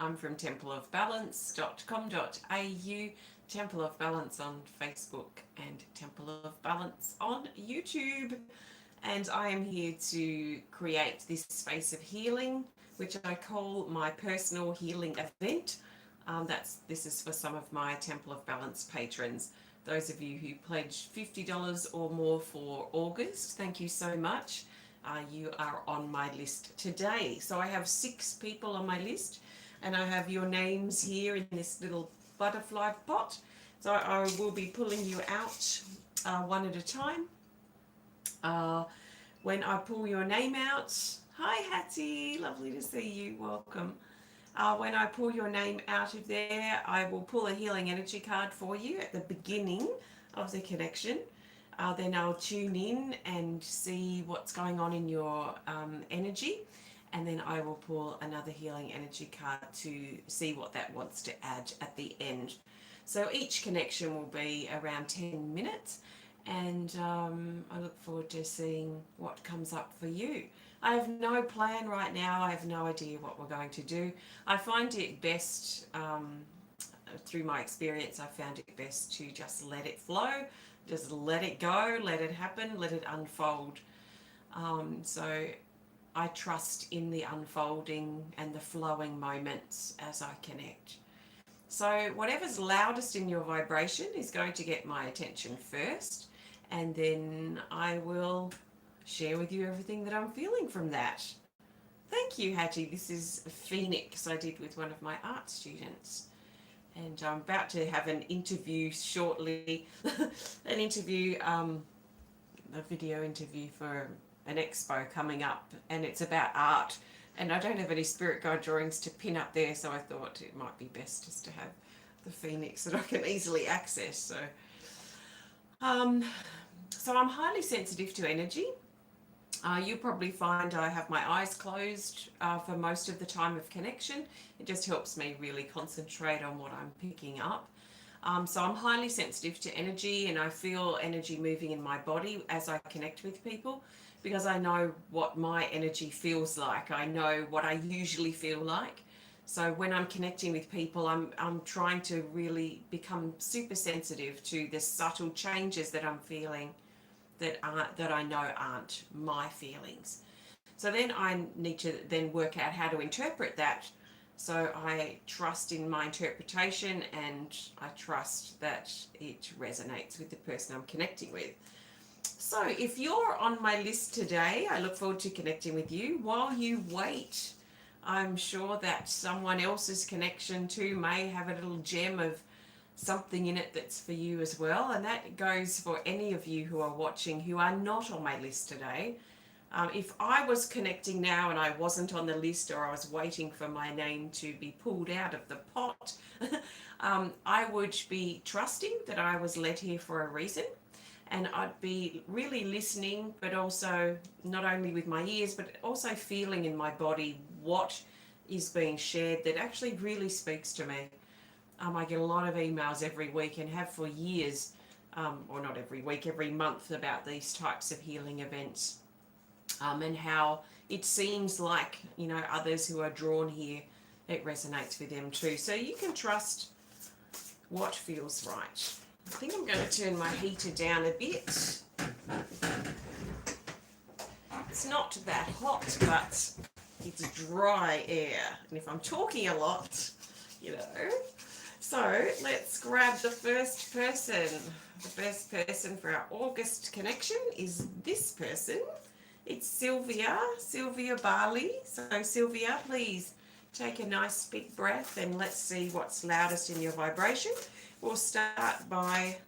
I'm from templeofbalance.com.au, Temple of Balance on Facebook and Temple of Balance on YouTube. And I am here to create this space of healing, which I call my personal healing event. This is for some of my Temple of Balance patrons. Those of you who pledged $50 or more for August, thank you so much. You are on my list today. So I have 6 people on my list, and I have your names here in this little butterfly pot. So I will be pulling you out one at a time. When I pull your name out, hi Hattie, lovely to see you, welcome. When I pull your name out of there, I will pull a healing energy card for you at the beginning of the connection. Then I'll tune in and see what's going on in your energy. And then I will pull another healing energy card to see what that wants to add at the end. So each connection will be around 10 minutes. And I look forward to seeing what comes up for you. I have no plan right now. I have no idea what we're going to do. I find it best, through my experience, I found it best to just let it flow, just let it go, let it happen, let it unfold. So I trust in the unfolding and the flowing moments as I connect. So whatever's loudest in your vibration is going to get my attention first, and then I will share with you everything that I'm feeling from that. Thank you, Hattie. This is Phoenix I did with one of my art students. And I'm about to have an interview shortly, a video interview for an expo coming up, and it's about art. And I don't have any spirit guide drawings to pin up there, so I thought it might be best just to have the Phoenix that I can easily access. So I'm highly sensitive to energy. You'll probably find I have my eyes closed for most of the time of connection. It just helps me really concentrate on what I'm picking up. So I'm highly sensitive to energy, and I feel energy moving in my body as I connect with people, because I know what my energy feels like. I know what I usually feel like. So when I'm connecting with people, I'm trying to really become super sensitive to the subtle changes that I'm feeling that I know aren't my feelings. So then I need to then work out how to interpret that. So I trust in my interpretation, and I trust that it resonates with the person I'm connecting with. So if you're on my list today, I look forward to connecting with you. While you wait, I'm sure that someone else's connection too may have a little gem of something in it that's for you as well. And that goes for any of you who are watching who are not on my list today. If I was connecting now and I wasn't on the list, or I was waiting for my name to be pulled out of the pot, I would be trusting that I was led here for a reason. And I'd be really listening, but also not only with my ears, but also feeling in my body what is being shared that actually really speaks to me. I get a lot of emails every week, and have for years, or not every week, every month, about these types of healing events, and how it seems like, others who are drawn here, it resonates with them too. So you can trust what feels right. I think I'm going to turn my heater down a bit. It's not that hot, but it's dry air. And if I'm talking a lot, So let's grab the first person. The first person for our August connection is this person. It's Sylvia Barley. So Sylvia, please take a nice big breath, and let's see what's loudest in your vibration. We'll start by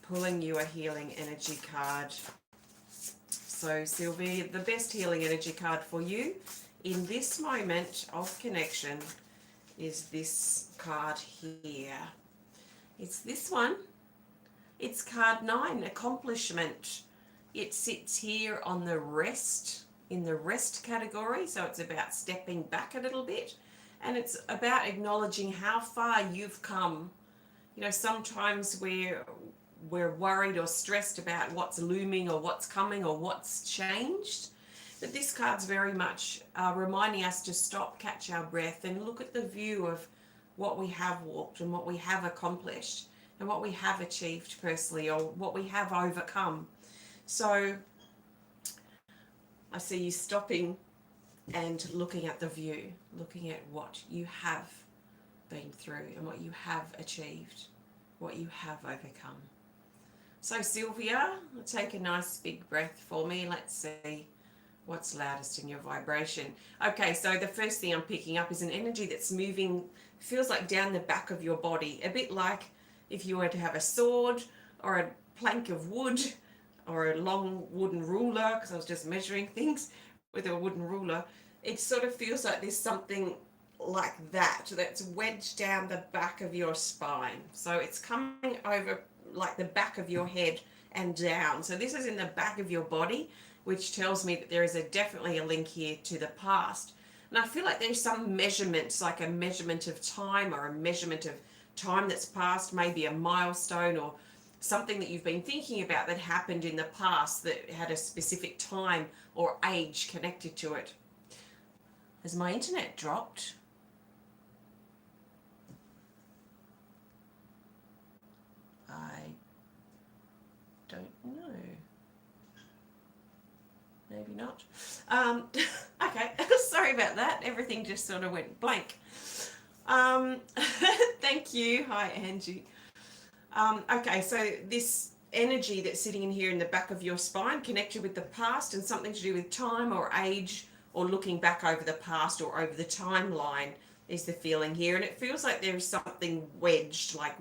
pulling you a healing energy card. So Sylvia, the best healing energy card for you in this moment of connection is this card here. It's this one. It's card 9, accomplishment. It sits here on the rest, in the rest category. So it's about stepping back a little bit, and it's about acknowledging how far you've come. Sometimes we're worried or stressed about what's looming or what's coming or what's changed. But this card's very much reminding us to stop, catch our breath, and look at the view of what we have walked and what we have accomplished and what we have achieved personally, or what we have overcome. So I see you stopping and looking at the view, looking at what you have been through and what you have achieved, what you have overcome. So Sylvia, take a nice big breath for me. Let's see what's loudest in your vibration. Okay, so the first thing I'm picking up is an energy that's moving, feels like down the back of your body, a bit like if you were to have a sword or a plank of wood or a long wooden ruler, because I was just measuring things with a wooden ruler. It sort of feels like there's something like that that's wedged down the back of your spine. So it's coming over like the back of your head and down. So this is in the back of your body, which tells me that there is definitely a link here to the past. And I feel like there's some measurements, like a measurement of time or a measurement of time that's passed, maybe a milestone or something that you've been thinking about that happened in the past that had a specific time or age connected to it. Has my internet dropped? I don't know. Maybe not. Okay, sorry about that. Everything just sort of went blank. Thank you. Hi, Angie. Okay, so this energy that's sitting in here in the back of your spine, connected with the past and something to do with time or age or looking back over the past or over the timeline, is the feeling here. And it feels like there's something wedged like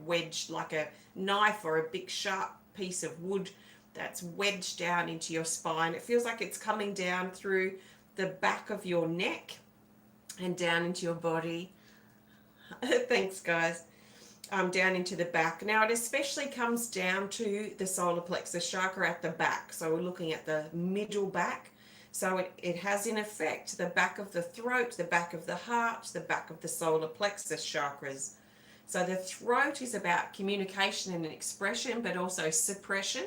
a knife or a big sharp piece of wood that's wedged down into your spine. It feels like it's coming down through the back of your neck and down into your body. Thanks, guys. Down into the back. Now, it especially comes down to the solar plexus chakra at the back. So we're looking at the middle back. So it has in effect the back of the throat, the back of the heart, the back of the solar plexus chakras. So the throat is about communication and expression, but also suppression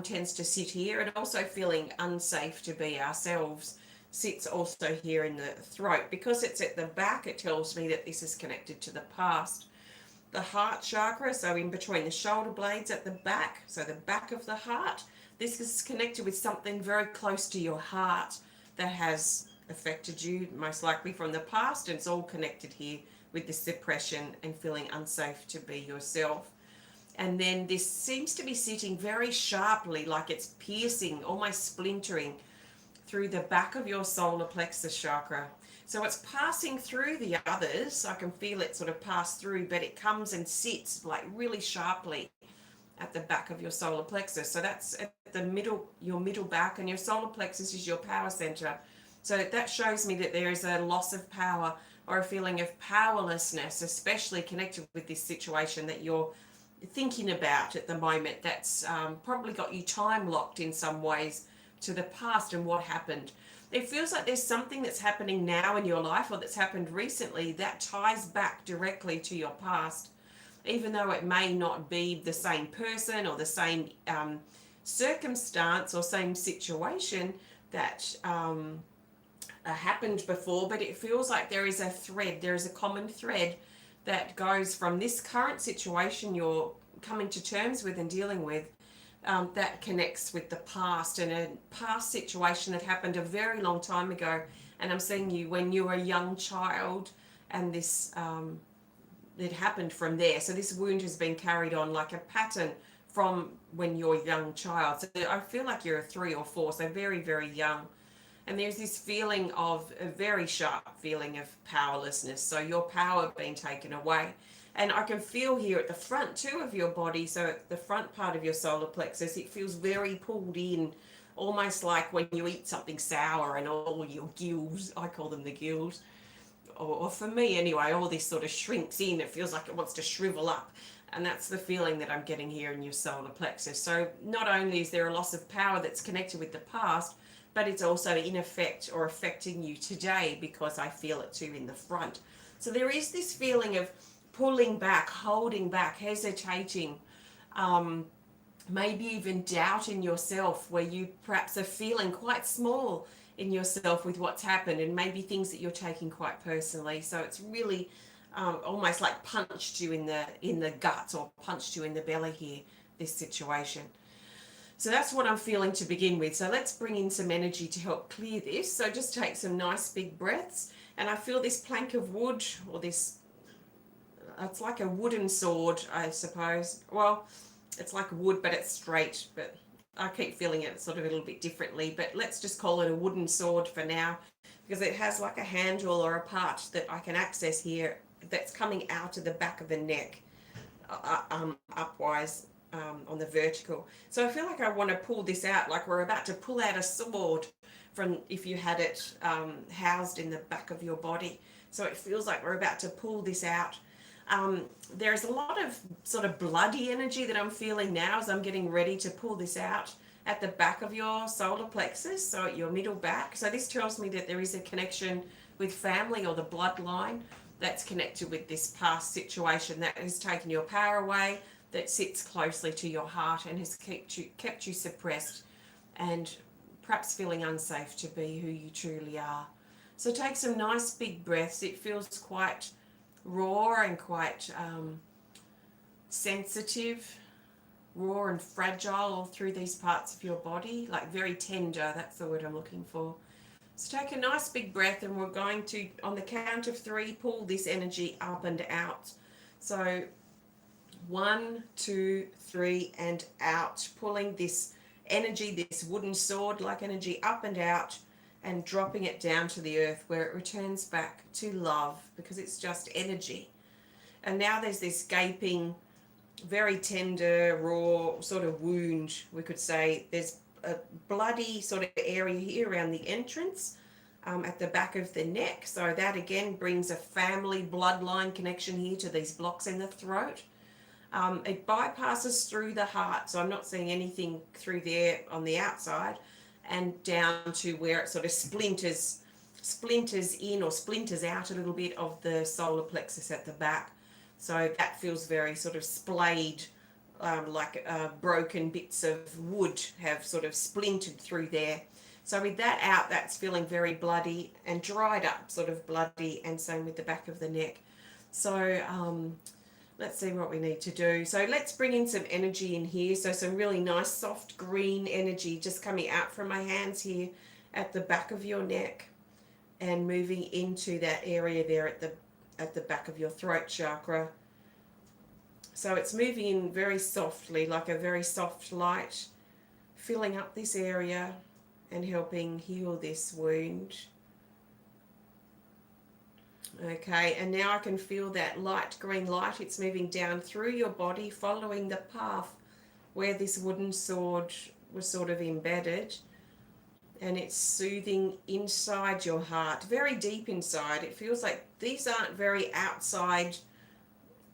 tends to sit here, and also feeling unsafe to be ourselves sits also here in the throat. Because it's at the back, it tells me that this is connected to the past. The heart chakra, so in between the shoulder blades at the back, so the back of the heart, this is connected with something very close to your heart that has affected you, most likely from the past, and it's all connected here with the suppression and feeling unsafe to be yourself. And then this seems to be sitting very sharply, like it's piercing, almost splintering through the back of your solar plexus chakra. So it's passing through the others. I can feel it sort of pass through, but it comes and sits like really sharply at the back of your solar plexus. So that's at the middle, your middle back, and your solar plexus is your power center. So that shows me that there is a loss of power or a feeling of powerlessness, especially connected with this situation that you're thinking about at the moment. That's probably got you time locked in some ways to the past and what happened. It feels like there's something that's happening now in your life or that's happened recently that ties back directly to your past, even though it may not be the same person or the same circumstance or same situation that happened before, but it feels like there is a thread, there is a common thread that goes from this current situation you're coming to terms with and dealing with, that connects with the past and a past situation that happened a very long time ago. And I'm seeing you when you were a young child, and this it happened from there. So this wound has been carried on like a pattern from when you're a young child. So I feel like you're a 3 or 4, so very, very young. And there's this feeling of a very sharp feeling of powerlessness. So your power being taken away. And I can feel here at the front too of your body, so at the front part of your solar plexus, it feels very pulled in, almost like when you eat something sour and all your gills, I call them the gills, or for me anyway, all this sort of shrinks in. It feels like it wants to shrivel up. And that's the feeling that I'm getting here in your solar plexus. So not only is there a loss of power that's connected with the past, but it's also in effect or affecting you today, because I feel it too in the front. So there is this feeling of pulling back, holding back, hesitating, maybe even doubting yourself, where you perhaps are feeling quite small in yourself with what's happened, and maybe things that you're taking quite personally. So it's really almost like punched you in the guts, or punched you in the belly here, this situation. So that's what I'm feeling to begin with. So let's bring in some energy to help clear this. So just take some nice big breaths. And I feel this plank of wood, or this, it's like a wooden sword, I suppose. Well, it's like wood, but it's straight. But I keep feeling it sort of a little bit differently. But let's just call it a wooden sword for now, because it has like a handle or a part that I can access here that's coming out of the back of the neck, upwise. On the vertical. So I feel like I want to pull this out, like we're about to pull out a sword from if you had it housed in the back of your body. So it feels like we're about to pull this out. There's a lot of sort of bloody energy that I'm feeling now as I'm getting ready to pull this out at the back of your solar plexus, so at your middle back. So this tells me that there is a connection with family or the bloodline that's connected with this past situation that has taken your power away, that sits closely to your heart and has kept you suppressed and perhaps feeling unsafe to be who you truly are. So take some nice big breaths. It feels quite raw and quite sensitive, raw and fragile all through these parts of your body, like very tender, that's the word I'm looking for. So take a nice big breath, and we're going to, on the count of 3, pull this energy up and out. So 1, 2, 3, and out, pulling this energy, this wooden sword like energy, up and out, and dropping it down to the earth where it returns back to love, because it's just energy. And now there's this gaping, very tender, raw sort of wound, we could say. There's a bloody sort of area here around the entrance, at the back of the neck. So that again brings a family bloodline connection here to these blocks in the throat. It bypasses through the heart, so I'm not seeing anything through there on the outside, and down to where it sort of splinters in or splinters out a little bit of the solar plexus at the back. So that feels very sort of splayed, like broken bits of wood have sort of splintered through there. So with that out, that's feeling very bloody and dried up, sort of bloody, and same with the back of the neck. So let's see what we need to do. So let's bring in some energy in here. So some really nice soft green energy just coming out from my hands here at the back of your neck and moving into that area there at the back of your throat chakra. So it's moving in very softly, like a very soft light, filling up this area and helping heal this wound. Okay, and now I can feel that light green light. It's moving down through your body, following the path where this wooden sword was sort of embedded. And it's soothing inside your heart, very deep inside. It feels like these aren't very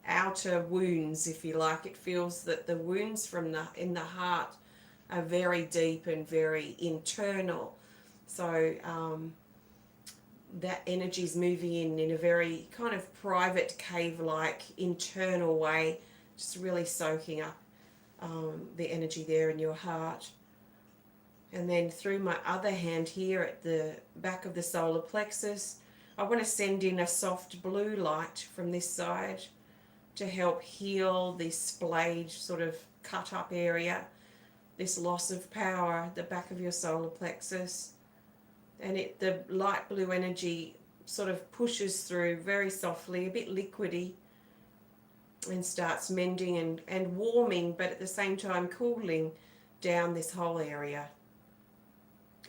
outer wounds, if you like. It feels that the wounds in the heart are very deep and very internal. So that energy is moving in a very kind of private, cave-like, internal way, just really soaking up the energy there in your heart. And then through my other hand here at the back of the solar plexus, I want to send in a soft blue light from this side to help heal this splayed, sort of cut up area, this loss of power at the back of your solar plexus. And the light blue energy sort of pushes through very softly, a bit liquidy, and starts mending and warming, but at the same time cooling down this whole area.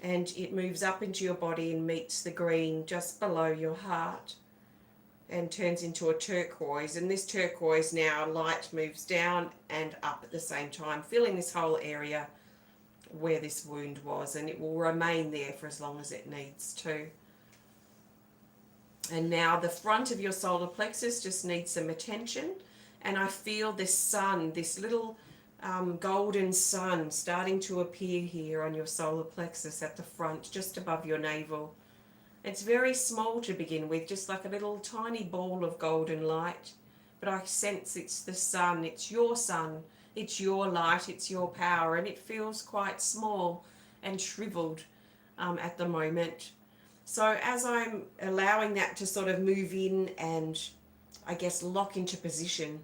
And it moves up into your body and meets the green just below your heart and turns into a turquoise. And this turquoise now light moves down and up at the same time, filling this whole area where this wound was, and it will remain there for as long as it needs to. And now the front of your solar plexus just needs some attention, and I feel this sun, this little golden sun starting to appear here on your solar plexus at the front, just above your navel. It's very small to begin with, just like a little tiny ball of golden light, but I sense it's the sun, it's your light, it's your power, and it feels quite small and shriveled at the moment. So as I'm allowing that to sort of move in and I guess lock into position,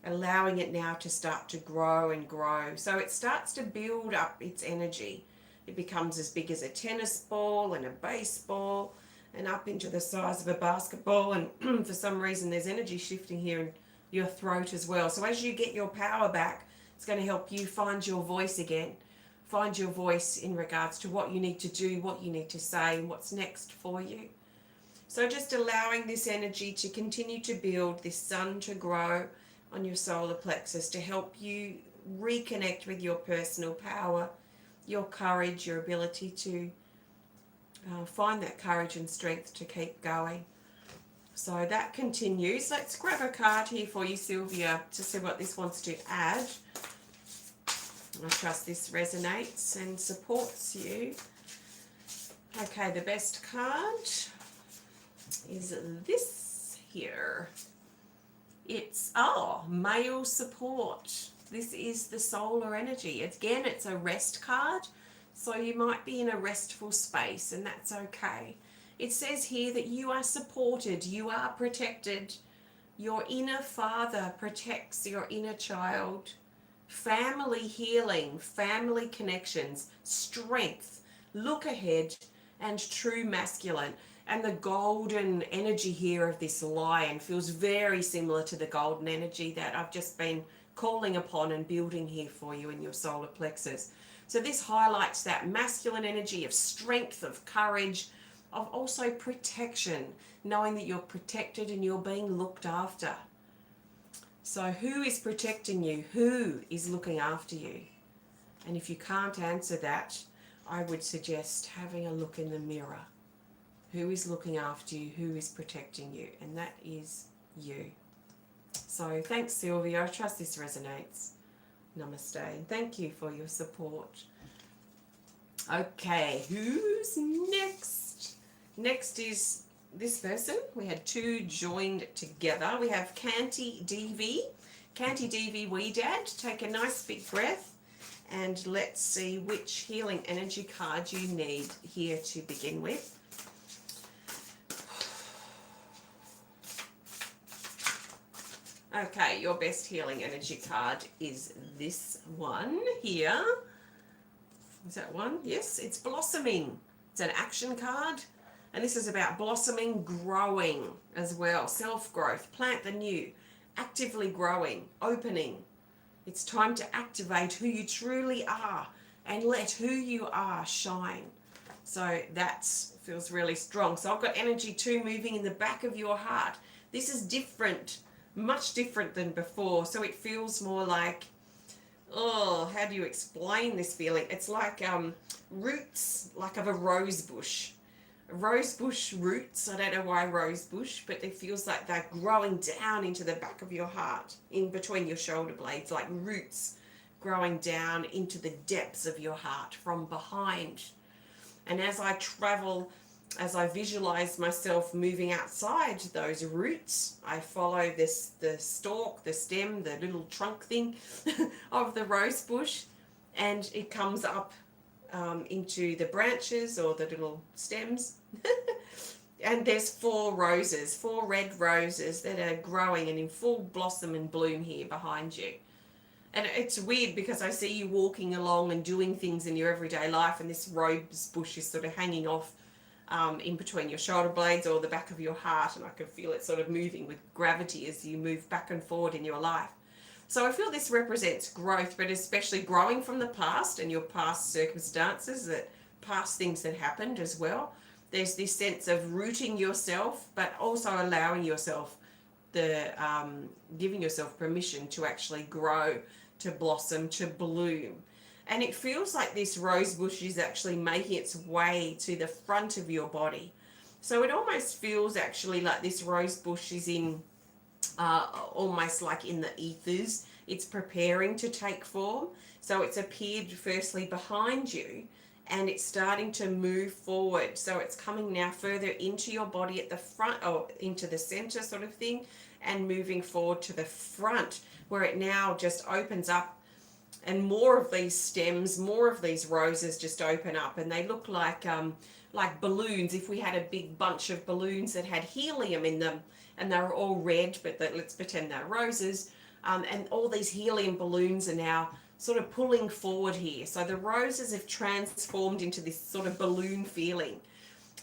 allowing it now to start to grow and grow. So it starts to build up its energy. It becomes as big as a tennis ball and a baseball and up into the size of a basketball. And for some reason there's energy shifting here in your throat as well. So as you get your power back, it's going to help you find your voice again. Find your voice in regards to what you need to do, what you need to say, and what's next for you. So just allowing this energy to continue to build, this sun to grow on your solar plexus to help you reconnect with your personal power, your courage, your ability to find that courage and strength to keep going. So that continues. Let's grab a card here for you, Sylvia, to see what this wants to add. I trust this resonates and supports you. Okay, the best card is this here. It's, male support. This is the solar energy. Again, it's a rest card, so you might be in a restful space, and that's okay. It says here that you are supported, you are protected. Your inner father protects your inner child. Family healing, family connections, strength, look ahead, and true masculine. And the golden energy here of this lion feels very similar to the golden energy that I've just been calling upon and building here for you in your solar plexus. So this highlights that masculine energy of strength, of courage, of also protection, knowing that you're protected and you're being looked after. So who is protecting you? Who is looking after you? And if you can't answer that, I would suggest having a look in the mirror. Who is looking after you? Who is protecting you? And that is you. So thanks, Sylvia. I trust this resonates. Namaste. And thank you for your support. Okay, who's next? Next is this person. We had two joined together. We have KantiDevi Wedad. Take a nice big breath and let's see which healing energy card you need here to begin with. Okay, your best healing energy card is this one here. Is that one? Yes, it's blossoming. It's an action card. And this is about blossoming, growing as well. Self-growth, plant the new, actively growing, opening. It's time to activate who you truly are and let who you are shine. So that feels really strong. So I've got energy too moving in the back of your heart. This is different, much different than before. So it feels more like, how do you explain this feeling? It's like roots, like of a rose bush. Rose bush roots, I don't know why rose bush, but it feels like they're growing down into the back of your heart, in between your shoulder blades, like roots growing down into the depths of your heart from behind. And as I travel, as I visualize myself moving outside those roots, I follow the stalk, the stem, the little trunk thing of the rose bush, and it comes up into the branches or the little stems. And there's four red roses that are growing and in full blossom and bloom here behind you. And it's weird because I see you walking along and doing things in your everyday life, and this rose bush is sort of hanging off in between your shoulder blades or the back of your heart, and I can feel it sort of moving with gravity as you move back and forward in your life. So I feel this represents growth, but especially growing from the past and your past circumstances, that past things that happened as well. There's this sense of rooting yourself, but also allowing yourself giving yourself permission to actually grow, to blossom, to bloom. And it feels like this rose bush is actually making its way to the front of your body. So it almost feels actually like this rose bush is in almost like in the ethers. It's preparing to take form. So it's appeared firstly behind you, and it's starting to move forward. So it's coming now further into your body at the front, or into the center sort of thing, and moving forward to the front, where it now just opens up and more of these stems, more of these roses just open up, and they look like balloons. If we had a big bunch of balloons that had helium in them, and they were all red, but let's pretend they're roses, and all these helium balloons are now sort of pulling forward here. So the roses have transformed into this sort of balloon feeling.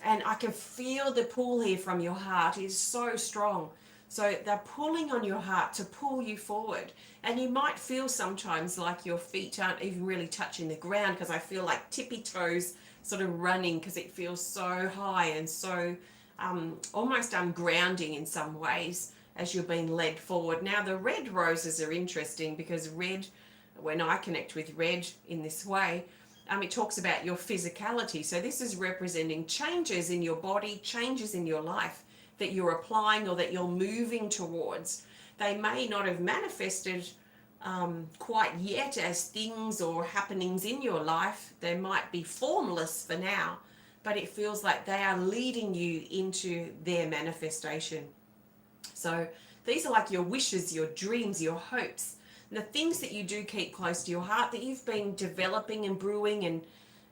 And I can feel the pull here from your heart is so strong. So they're pulling on your heart to pull you forward. And you might feel sometimes like your feet aren't even really touching the ground, because I feel like tippy toes sort of running, because it feels so high and so almost grounding in some ways as you're being led forward. Now the red roses are interesting, because red, when I connect with red in this way, it talks about your physicality. So this is representing changes in your body, changes in your life that you're applying or that you're moving towards. They may not have manifested quite yet as things or happenings in your life. They might be formless for now, but it feels like they are leading you into their manifestation. So these are like your wishes, your dreams, your hopes, and the things that you do keep close to your heart that you've been developing and brewing and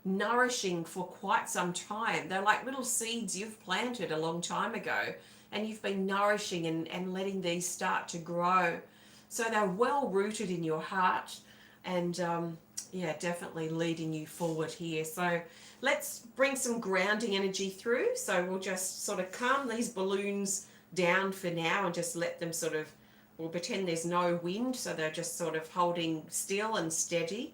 nourishing for quite some time. They're like little seeds you've planted a long time ago, and you've been nourishing and letting these start to grow. So they're well rooted in your heart, and yeah, definitely leading you forward here. So let's bring some grounding energy through. So we'll just sort of calm these balloons down for now and just let them sort of, we'll pretend there's no wind, so they're just sort of holding still and steady,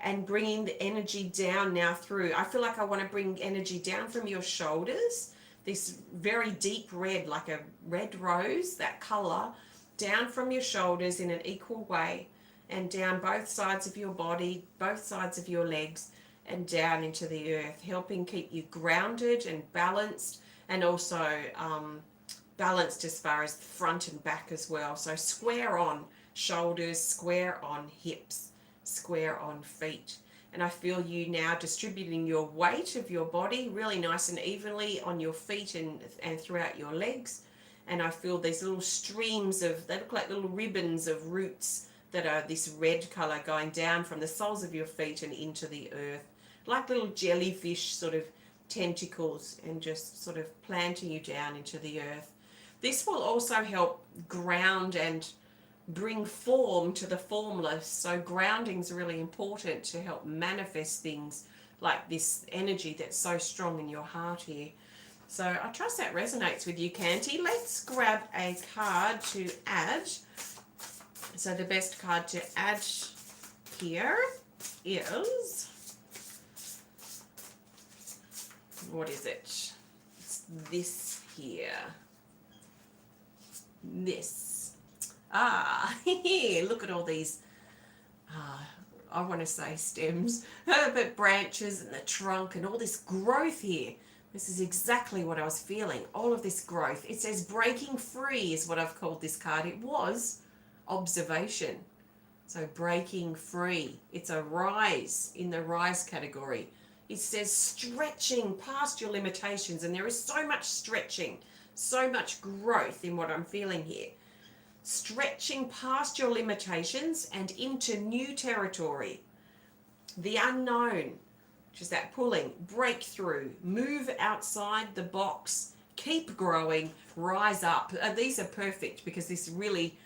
and bringing the energy down now through. I feel like I want to bring energy down from your shoulders, this very deep red, like a red rose, that color, down from your shoulders in an equal way, and down both sides of your body, both sides of your legs, and down into the earth, helping keep you grounded and balanced, and also balanced as far as the front and back as well. So square on shoulders, square on hips, square on feet. And I feel you now distributing your weight of your body really nice and evenly on your feet and throughout your legs. And I feel these little streams of, they look like little ribbons of roots that are this red color going down from the soles of your feet and into the earth, like little jellyfish sort of tentacles, and just sort of planting you down into the earth. This will also help ground and bring form to the formless. So grounding is really important to help manifest things like this energy that's so strong in your heart here. So I trust that resonates with you, Kanti. Let's grab a card to add. So the best card to add here is, what is it? It's this here. This. Look at all these, I want to say stems, but branches and the trunk and all this growth here. This is exactly what I was feeling, all of this growth. It says breaking free is what I've called this card. It was observation. So breaking free. It's a rise in the rise category. It says stretching past your limitations, and there is so much stretching, so much growth in what I'm feeling here. Stretching past your limitations and into new territory. The unknown, which is that pulling, breakthrough, move outside the box, keep growing, rise up. These are perfect because this really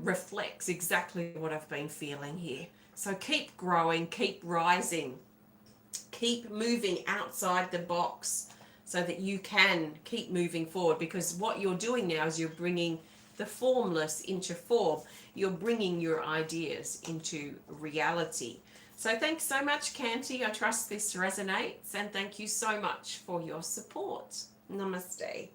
reflects exactly what I've been feeling here. So keep growing, keep rising, keep moving outside the box so that you can keep moving forward, because what you're doing now is you're bringing the formless into form. You're bringing your ideas into reality. So thanks so much, Kanti. I trust this resonates, and thank you so much for your support. Namaste.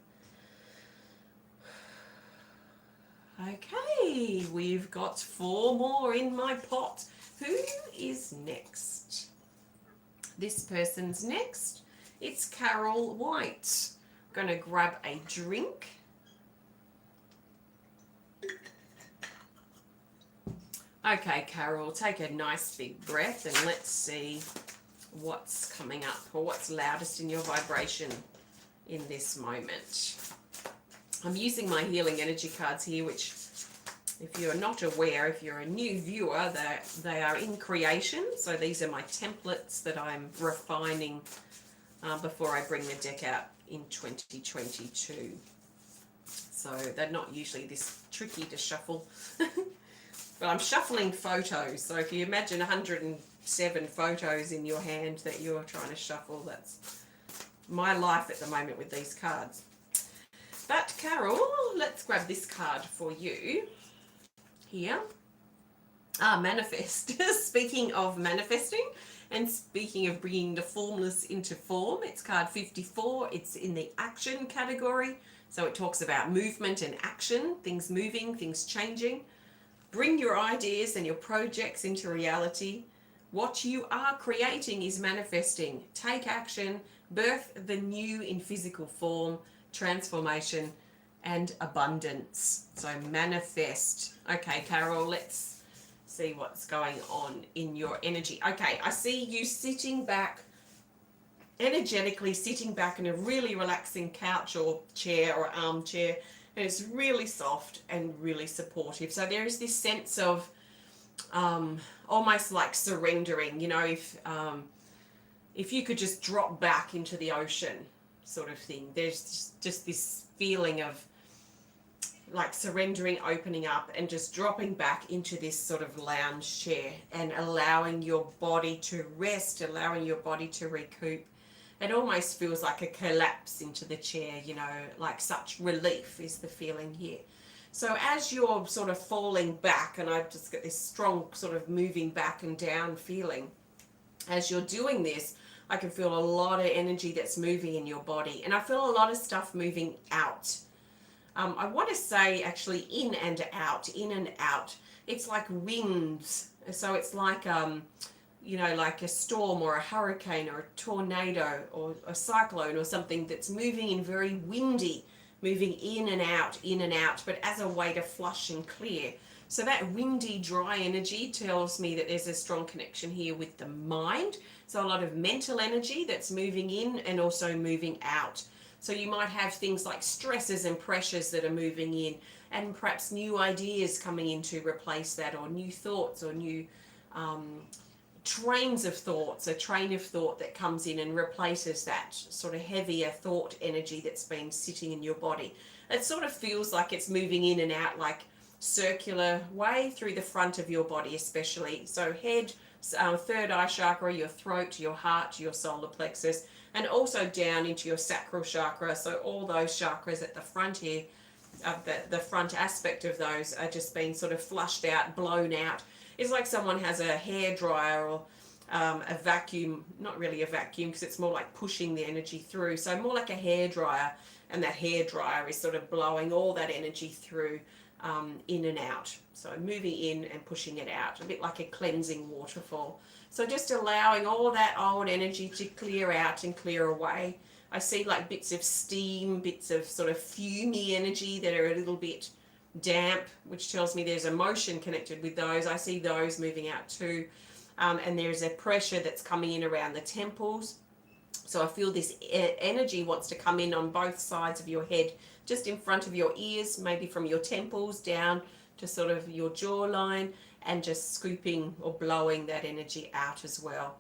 Okay, we've got 4 more in my pot. Who is next? This person's next. It's Carol White. I'm going to grab a drink. Okay, Carol, take a nice big breath and let's see what's coming up, or what's loudest in your vibration in this moment. I'm using my healing energy cards here, which If you're not aware, if you're a new viewer, that they are in creation. So these are my templates that I'm refining before I bring the deck out in 2022. So they're not usually this tricky to shuffle. But I'm shuffling photos. So if you imagine 107 photos in your hand that you're trying to shuffle, that's my life at the moment with these cards. But Carol, let's grab this card for you. Here. Manifest. Speaking of manifesting and speaking of bringing the formless into form, it's card 54. It's in the action category. So it talks about movement and action, things moving, things changing. Bring your ideas and your projects into reality. What you are creating is manifesting. Take action, birth the new in physical form, transformation, and abundance. So manifest. Okay, Carol, let's see what's going on in your energy. Okay, I see you sitting back, energetically sitting back in a really relaxing couch or chair or armchair, and it's really soft and really supportive. So there is this sense of almost like surrendering, you know, if you could just drop back into the ocean sort of thing. There's just this feeling of like surrendering, opening up, and just dropping back into this sort of lounge chair and allowing your body to rest, allowing your body to recoup. It almost feels like a collapse into the chair, you know, like such relief is the feeling here. So as you're sort of falling back, and I've just got this strong sort of moving back and down feeling, as you're doing this, I can feel a lot of energy that's moving in your body, and I feel a lot of stuff moving out. I want to say actually in and out. It's like winds. So it's like, you know, like a storm or a hurricane or a tornado or a cyclone or something that's moving in very windy, moving in and out, but as a way to flush and clear. So that windy, dry energy tells me that there's a strong connection here with the mind. So a lot of mental energy that's moving in and also moving out. So you might have things like stresses and pressures that are moving in, and perhaps new ideas coming in to replace that, or new thoughts, or new trains of thoughts, a train of thought that comes in and replaces that sort of heavier thought energy that's been sitting in your body. It sort of feels like it's moving in and out like circular way through the front of your body especially. So head, third eye chakra, your throat, your heart, your solar plexus, and also down into your sacral chakra. So all those chakras at the front here, the front aspect of those are just being sort of flushed out, blown out. It's like someone has a hairdryer or a vacuum, not really a vacuum because it's more like pushing the energy through. So more like a hairdryer, and that hairdryer is sort of blowing all that energy through in and out. So moving in and pushing it out, a bit like a cleansing waterfall. So just allowing all that old energy to clear out and clear away. I see like bits of steam, bits of sort of fumey energy that are a little bit damp, which tells me there's emotion connected with those. I see those moving out too. And there's a pressure that's coming in around the temples. So I feel this energy wants to come in on both sides of your head, just in front of your ears, maybe from your temples down to sort of your jawline, and just scooping or blowing that energy out as well.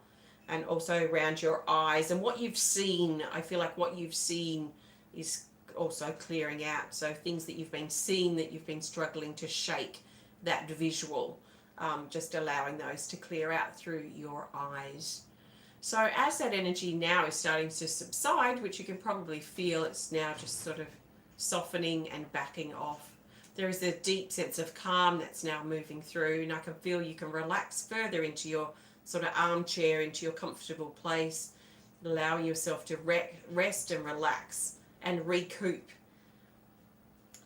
And also around your eyes. And what you've seen, I feel like what you've seen is also clearing out. So things that you've been seeing that you've been struggling to shake, that visual, just allowing those to clear out through your eyes. So as that energy now is starting to subside, which you can probably feel, it's now just sort of softening and backing off. There is a deep sense of calm that's now moving through, and I can feel you can relax further into your sort of armchair, into your comfortable place, allow yourself to rest and relax and recoup,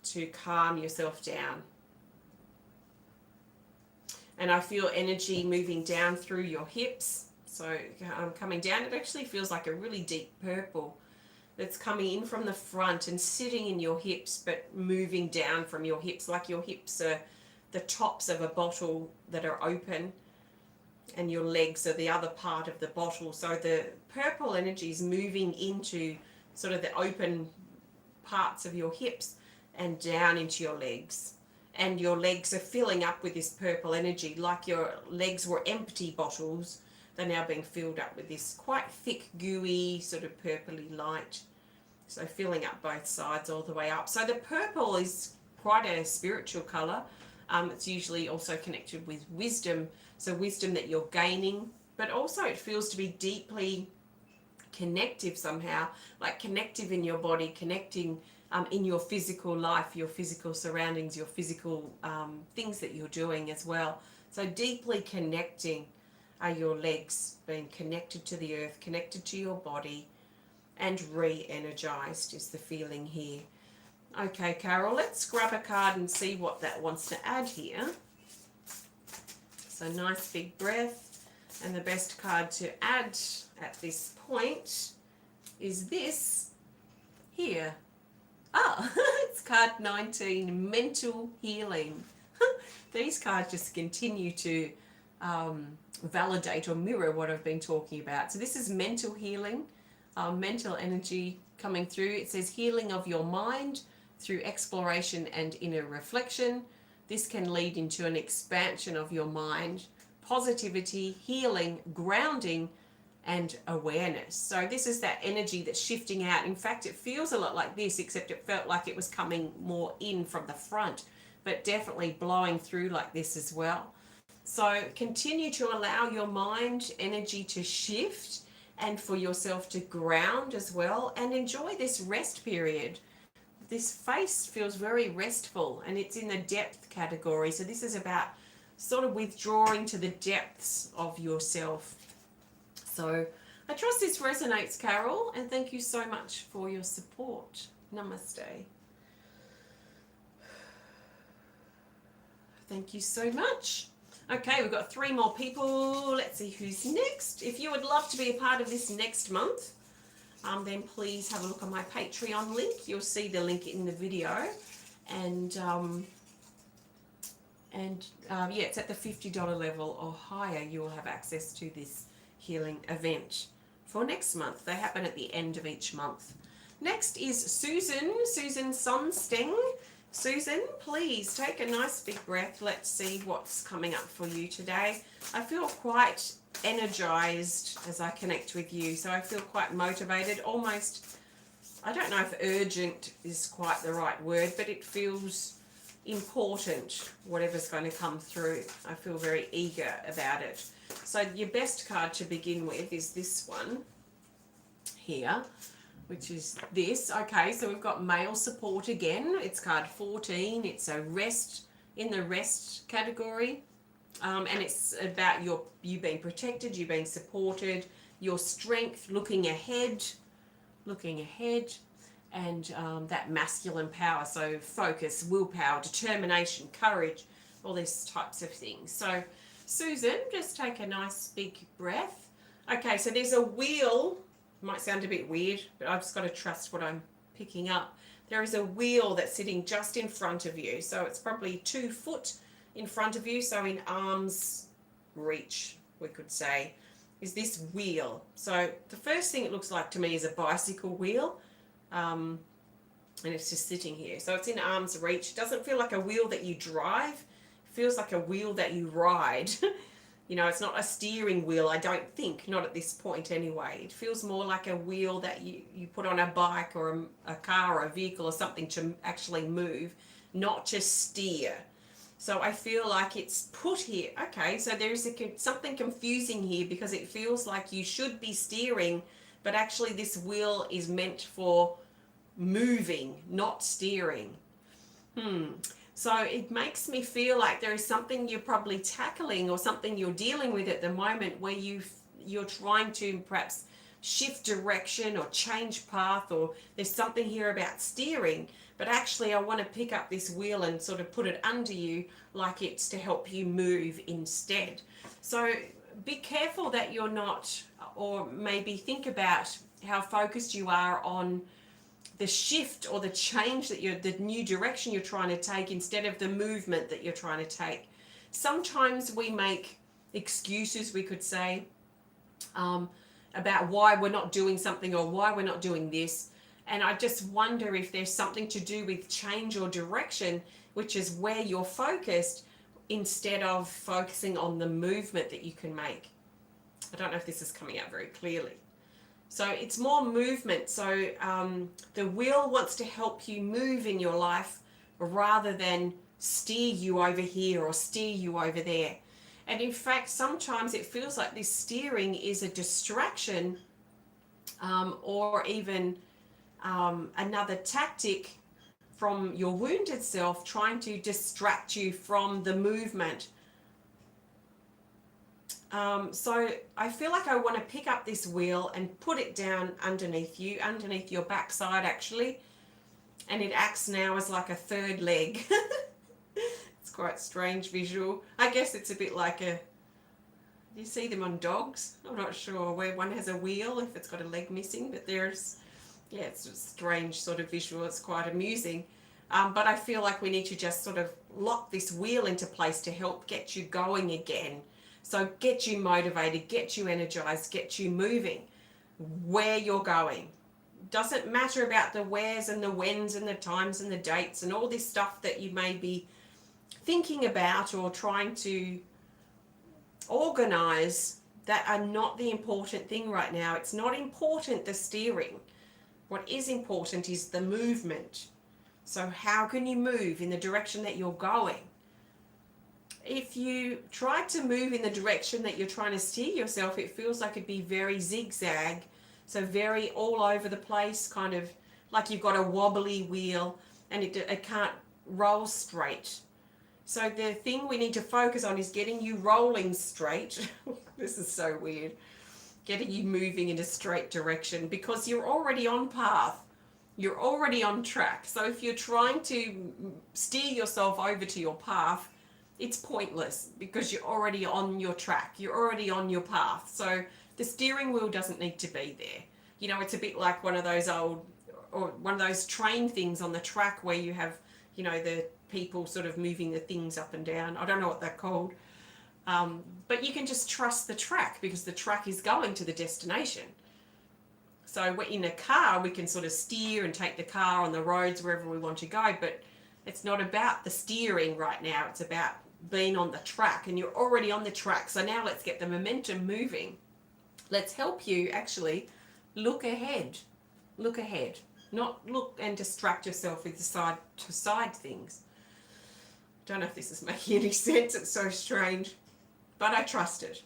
to calm yourself down. And I feel energy moving down through your hips. So coming down, it actually feels like a really deep purple that's coming in from the front and sitting in your hips, but moving down from your hips, like your hips are the tops of a bottle that are open, and your legs are the other part of the bottle. So the purple energy is moving into sort of the open parts of your hips and down into your legs. and your legs are filling up with this purple energy, like your legs were empty bottles. They're now being filled up with this quite thick, gooey, sort of purpley light. So filling up both sides all the way up. So the purple is quite a spiritual colour. It's usually also connected with wisdom. So wisdom that you're gaining, but also it feels to be deeply connective somehow, like connective in your body, connecting in your physical life, your physical surroundings, your physical things that you're doing as well. So deeply connecting are your legs, being connected to the earth, connected to your body, and re-energized is the feeling here. Okay, Carol, let's grab a card and see what that wants to add here. So nice big breath. And the best card to add at this point is this here. Ah, it's card 19, mental healing. These cards just continue to validate or mirror what I've been talking about. So this is mental healing, mental energy coming through. It says healing of your mind through exploration and inner reflection. This can lead into an expansion of your mind, positivity, healing, grounding, and awareness. So this is that energy that's shifting out. In fact, it feels a lot like this, except it felt like it was coming more in from the front, but definitely blowing through like this as well. So continue to allow your mind energy to shift and for yourself to ground as well, and enjoy this rest period. This face feels very restful, and it's in the depth category. So this is about sort of withdrawing to the depths of yourself. So I trust this resonates, Carol, and thank you so much for your support. Namaste. Thank you so much. Okay, we've got 3 more people. Let's see who's next. If you would love to be a part of this next month, then please have a look on my Patreon link. You'll see the link in the video. And yeah, it's at the $50 level or higher. You will have access to this healing event for next month. They happen at the end of each month. Next is Susan Sonsteng. Susan, please take a nice big breath. Let's see what's coming up for you today. I feel quite energized as I connect with you. So I feel quite motivated, almost, I don't know if urgent is quite the right word, but it feels important, whatever's going to come through. I feel very eager about it. So your best card to begin with is this one here, which is this. Okay, so we've got male support again. It's card 14. It's a rest, in the rest category. And it's about you being protected, you being supported, your strength, looking ahead, and that masculine power. So focus, willpower, determination, courage, all these types of things. So Susan, just take a nice big breath. Okay, so there's a wheel. Might sound a bit weird, but I've just got to trust what I'm picking up. There is a wheel that's sitting just in front of you. So it's probably 2 foot in front of you. So in arm's reach, we could say, is this wheel. So the first thing it looks like to me is a bicycle wheel. And it's just sitting here. So it's in arm's reach. It doesn't feel like a wheel that you drive. It feels like a wheel that you ride. You know, it's not a steering wheel, I don't think, not at this point anyway. It feels more like a wheel that you put on a bike or a car or a vehicle or something to actually move, not to steer. So I feel like it's put here. Okay, so there's something confusing here because it feels like you should be steering, but actually this wheel is meant for moving, not steering. So it makes me feel like there is something you're probably tackling or something you're dealing with at the moment where you're trying to perhaps shift direction or change path, or there's something here about steering, but actually I want to pick up this wheel and sort of put it under you like it's to help you move instead. So be careful that you're not, or maybe think about how focused you are on the shift or the change that the new direction you're trying to take instead of the movement that you're trying to take. Sometimes we make excuses, we could say, about why we're not doing something or why we're not doing this. And I just wonder if there's something to do with change or direction which is where you're focused instead of focusing on the movement that you can make. I don't know if this is coming out very clearly. So it's more movement. So the wheel wants to help you move in your life rather than steer you over here or steer you over there. And in fact, sometimes it feels like this steering is a distraction, or even another tactic from your wounded self trying to distract you from the movement. So I feel like I want to pick up this wheel and put it down underneath you, underneath your backside actually, and it acts now as like a third leg. It's quite strange visual. I guess it's a bit like do you see them on dogs? I'm not sure where one has a wheel if it's got a leg missing, but there's, yeah, it's a strange sort of visual. It's quite amusing. But I feel like we need to just sort of lock this wheel into place to help get you going again. So get you motivated, get you energized, get you moving where you're going. Doesn't matter about the wheres and the whens and the times and the dates and all this stuff that you may be thinking about or trying to organize, that are not the important thing right now. It's not important, the steering. What is important is the movement. So how can you move in the direction that you're going? If you try to move in the direction that you're trying to steer yourself, it feels like it'd be very zigzag, so very all over the place, kind of like you've got a wobbly wheel and it can't roll straight. So the thing we need to focus on is getting you rolling straight. This is so weird. Getting you moving in a straight direction, because you're already on path. You're already on track. So if you're trying to steer yourself over to your path, it's pointless because you're already on your track. You're already on your path. So the steering wheel doesn't need to be there. You know, it's a bit like one of those old, or one of those train things on the track where you have, you know, the people sort of moving the things up and down. I don't know what they're called. But you can just trust the track because the track is going to the destination. So we're in a car, we can sort of steer and take the car on the roads wherever we want to go, but it's not about the steering right now. It's about being on the track, and you're already on the track. So now let's get the momentum moving. Let's help you actually look ahead. Look ahead. Not look and distract yourself with the side to side things. Don't know if this is making any sense. It's so strange, but I trust it.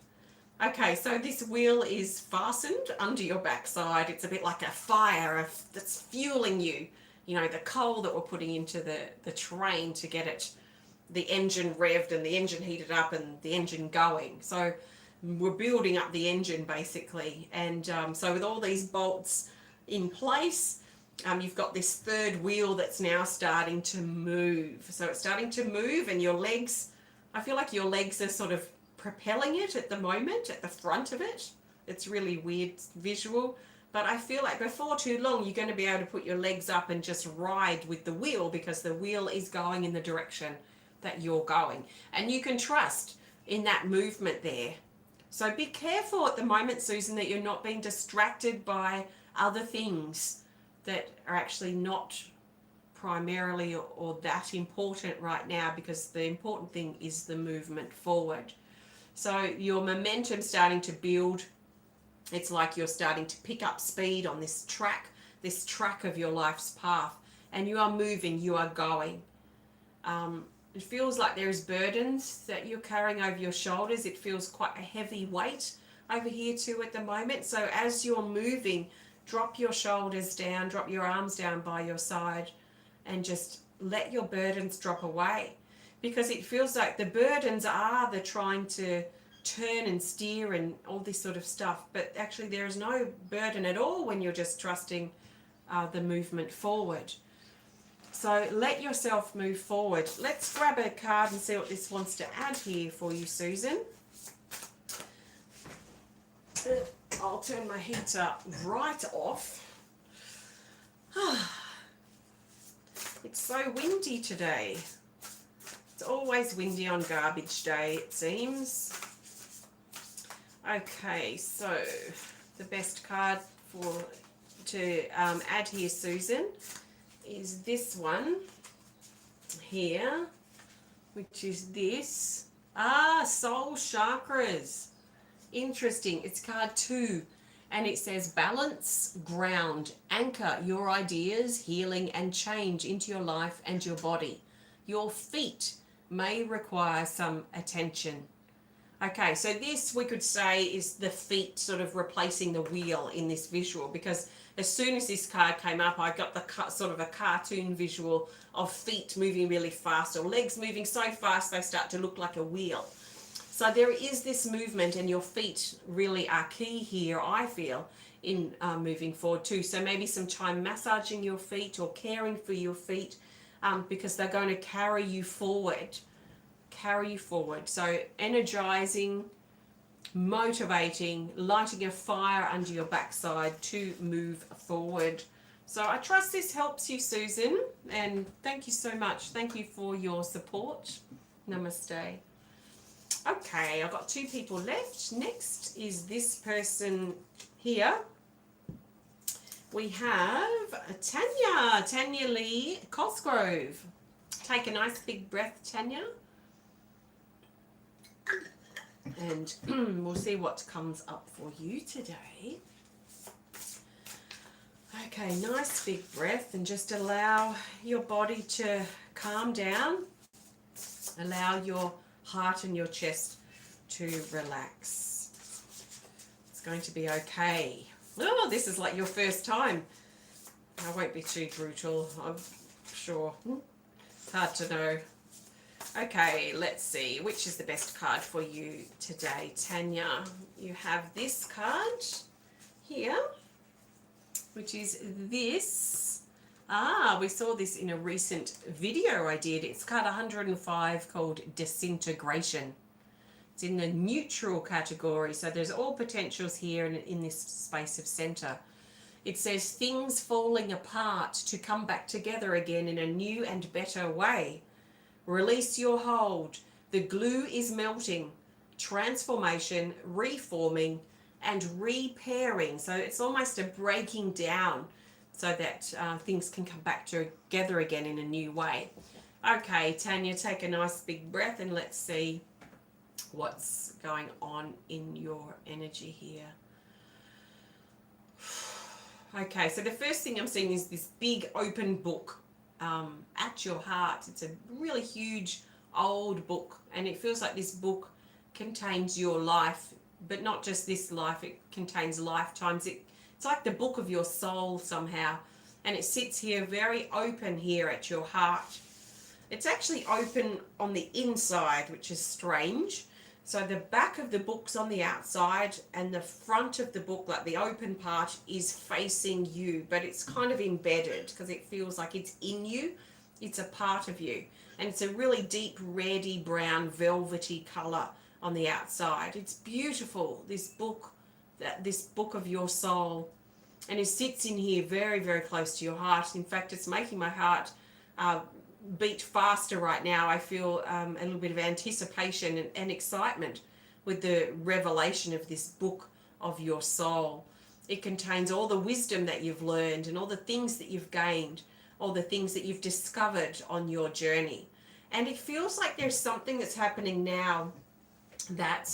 Okay, so this wheel is fastened under your backside. It's a bit like a fire that's fueling you. You know, the coal that we're putting into the train to get it, the engine revved and the engine heated up and the engine going. So we're building up the engine basically. And so with all these bolts in place, you've got this third wheel that's now starting to move. So it's starting to move, and your legs, I feel like your legs are sort of propelling it at the moment, at the front of it. It's really weird visual, but I feel like before too long you're going to be able to put your legs up and just ride with the wheel, because the wheel is going in the direction that you're going, and you can trust in that movement there. So be careful at the moment, Susan, that you're not being distracted by other things that are actually not primarily or that important right now, because the important thing is the movement forward. So your momentum's starting to build. It's like you're starting to pick up speed on this track of your life's path, and you are moving, you are going. It feels like there's burdens that you're carrying over your shoulders. It feels quite a heavy weight over here too at the moment. So as you're moving, drop your shoulders down, drop your arms down by your side, and just let your burdens drop away. Because it feels like the burdens are the trying to turn and steer and all this sort of stuff. But actually there is no burden at all when you're just trusting the movement forward. So let yourself move forward. Let's grab a card and see what this wants to add here for you, Susan. I'll turn my heater right off. It's so windy today. It's always windy on garbage day, it seems. Okay, so the best card to add here, Susan, is this one here, which is this. Soul chakras. Interesting. It's card 2. And it says balance, ground, anchor your ideas, healing and change into your life and your body. Your feet may require some attention. Okay, so this we could say is the feet sort of replacing the wheel in this visual, because as soon as this card came up, I got the sort of a cartoon visual of feet moving really fast, or legs moving so fast they start to look like a wheel. So there is this movement, and your feet really are key here, I feel, in moving forward too. So maybe some time massaging your feet or caring for your feet, because they're going to carry you forward. So energizing, motivating, lighting a fire under your backside to move forward. So I trust this helps you, Susan, and thank you so much. Thank you for your support. Namaste. Okay, I've got 2 people left. Next is this person here. We have Tanyalee Cosgrove. Take a nice big breath, Tanya. And we'll see what comes up for you today. Okay, nice big breath, and just allow your body to calm down. Allow your heart and your chest to relax. It's going to be okay. Oh, this is like your first time. I won't be too brutal, I'm sure. It's hard to know. Okay, let's see. Which is the best card for you today, Tanya? You have this card here, which is this. We saw this in a recent video I did. It's card 105, called Disintegration. It's in the neutral category, so there's all potentials here in this space of center. It says things falling apart to come back together again in a new and better way. Release your hold. The glue is melting. Transformation, reforming, and repairing. So it's almost a breaking down so that things can come back together again in a new way. Okay, Tanya, take a nice big breath and let's see what's going on in your energy here. Okay, so the first thing I'm seeing is this big open book at your heart. It's a really huge old book, and it feels like this book contains your life, but not just this life, it contains lifetimes. It's like the book of your soul somehow, and it sits here very open here at your heart. It's actually open on the inside, which is strange. So the back of the book's on the outside, and the front of the book, like the open part, is facing you, but it's kind of embedded because it feels like it's in you. It's a part of you, and it's a really deep reddy brown velvety color on the outside. It's beautiful, this book of your soul, and it sits in here very, very close to your heart. In fact, it's making my heart beat faster right now. I feel a little bit of anticipation and excitement with the revelation of this book of your soul. It contains all the wisdom that you've learned and all the things that you've gained, all the things that you've discovered on your journey. And it feels like there's something that's happening now that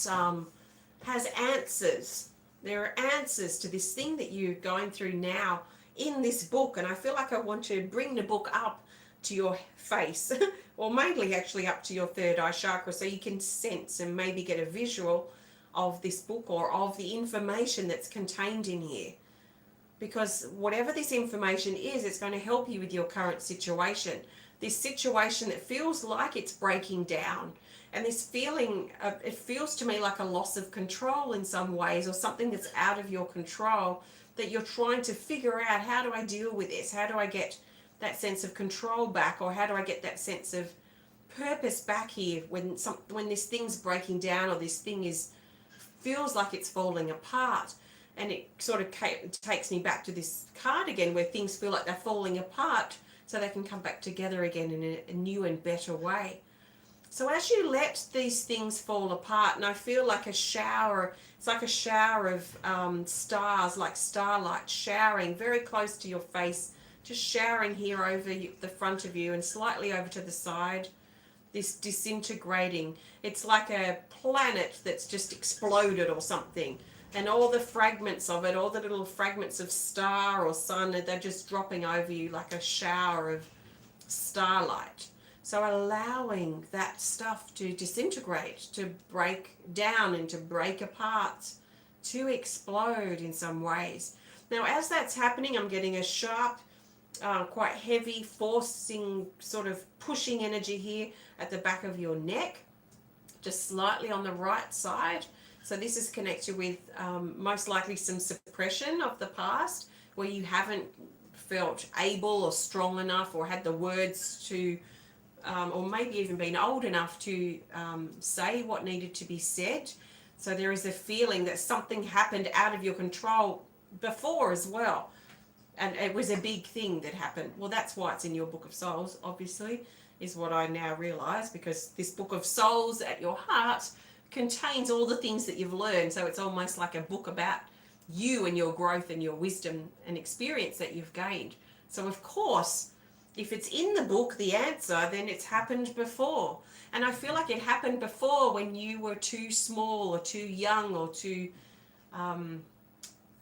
has answers. There are answers to this thing that you're going through now in this book, and I feel like I want to bring the book up to your face, or mainly actually up to your third eye chakra, so you can sense and maybe get a visual of this book or of the information that's contained in here. Because whatever this information is, it's going to help you with your current situation. This situation that feels like it's breaking down, and this feeling, it feels to me like a loss of control in some ways, or something that's out of your control that you're trying to figure out. How do I deal with this? How do I get that sense of control back, or how do I get that sense of purpose back here when this thing's breaking down, or this thing feels like it's falling apart? And it sort of takes me back to this card again, where things feel like they're falling apart so they can come back together again in a new and better way. So as you let these things fall apart, and I feel like a shower, it's like a shower of stars, like starlight showering very close to your face, just showering here over the front of you and slightly over to the side. This disintegrating. It's like a planet that's just exploded or something. And all the fragments of it, all the little fragments of star or sun, they're just dropping over you like a shower of starlight. So allowing that stuff to disintegrate, to break down and to break apart, to explode in some ways. Now, as that's happening, I'm getting a sharp, quite heavy, forcing, sort of pushing energy here at the back of your neck, just slightly on the right side. So this is connected with most likely some suppression of the past, where you haven't felt able or strong enough or had the words to, or maybe even been old enough to say what needed to be said. So there is a feeling that something happened out of your control before as well. And it was a big thing that happened. Well, that's why it's in your Book of Souls, obviously, is what I now realize, because this Book of Souls at your heart contains all the things that you've learned. So it's almost like a book about you and your growth and your wisdom and experience that you've gained. So of course, if it's in the book, the answer, then it's happened before. And I feel like it happened before when you were too small or too young or too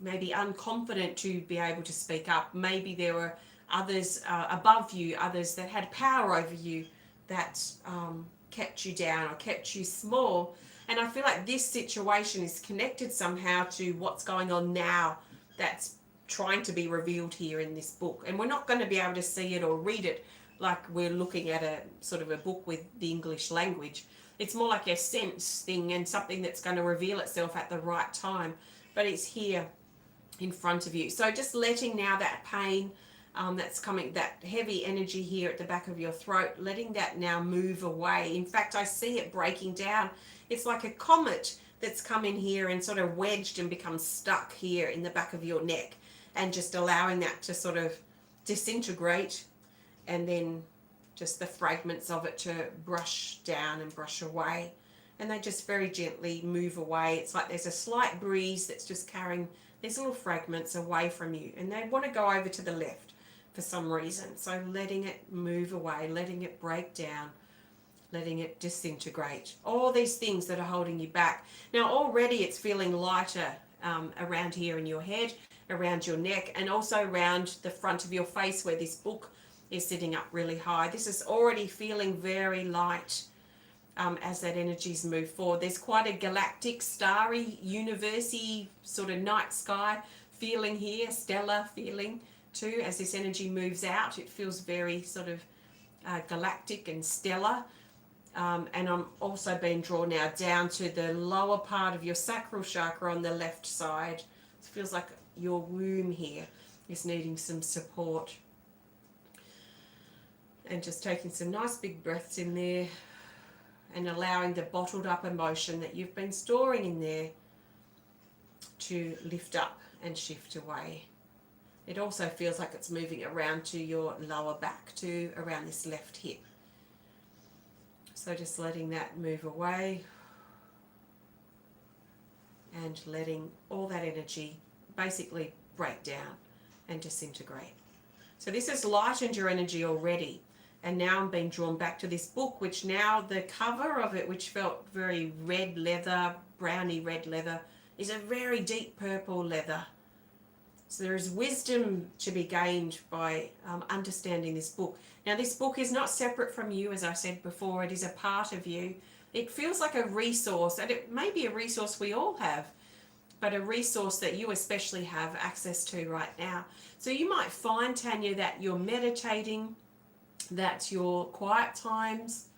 maybe unconfident to be able to speak up. Maybe there were others above you, others that had power over you that kept you down or kept you small. And I feel like this situation is connected somehow to what's going on now that's trying to be revealed here in this book. And we're not going to be able to see it or read it like we're looking at a sort of a book with the English language. It's more like a sense thing and something that's going to reveal itself at the right time. But it's here in front of you. So just letting now that pain that's coming, that heavy energy here at the back of your throat, letting that now move away. In fact, I see it breaking down. It's like a comet that's come in here and sort of wedged and become stuck here in the back of your neck, and just allowing that to sort of disintegrate, and then just the fragments of it to brush down and brush away. And they just very gently move away. It's like there's a slight breeze that's just carrying these little fragments away from you, and they want to go over to the left for some reason. So letting it move away, letting it break down, letting it disintegrate. All these things that are holding you back. Now already it's feeling lighter around here in your head, around your neck, and also around the front of your face where this book is sitting up really high. This is already feeling very light as that energy's moved forward. There's quite a galactic, starry, universe-y sort of night sky feeling here, stellar feeling too. As this energy moves out, it feels very sort of galactic and stellar. And I'm also being drawn now down to the lower part of your sacral chakra on the left side. It feels like your womb here is needing some support. And just taking some nice big breaths in there and allowing the bottled up emotion that you've been storing in there to lift up and shift away. It also feels like it's moving around to your lower back, to around this left hip. So just letting that move away and letting all that energy basically break down and disintegrate. So this has lightened your energy already. And now I'm being drawn back to this book, which now the cover of it, which felt very red leather, browny red leather, is a very deep purple leather. So there is wisdom to be gained by understanding this book. Now this book is not separate from you, as I said before. It is a part of you. It feels like a resource, and it may be a resource we all have, but a resource that you especially have access to right now. So you might find, Tanya, that you're meditating, that your quiet times,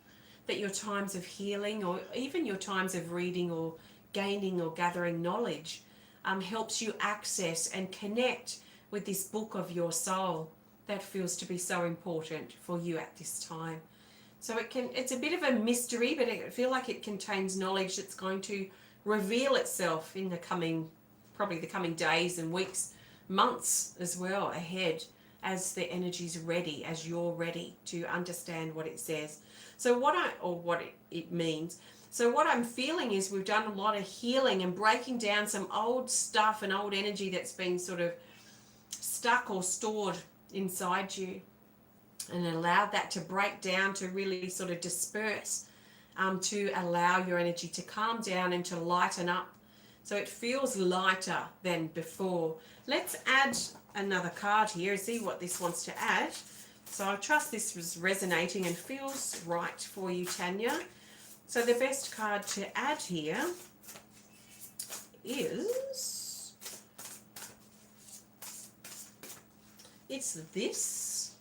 that your times of healing, or even your times of reading or gaining or gathering knowledge helps you access and connect with this book of your soul that feels to be so important for you at this time. So it's a bit of a mystery, but I feel like it contains knowledge that's going to reveal itself in the coming days and weeks, months as well ahead, as the energy's ready, as you're ready to understand what it says. So what it means. So what I'm feeling is we've done a lot of healing and breaking down some old stuff and old energy that's been sort of stuck or stored inside you, and allow that to break down, to really sort of disperse, to allow your energy to calm down and to lighten up. So it feels lighter than before. Let's add another card here and see what this wants to add. So I trust this was resonating and feels right for you, Tanya. So the best card to add here is, it's this.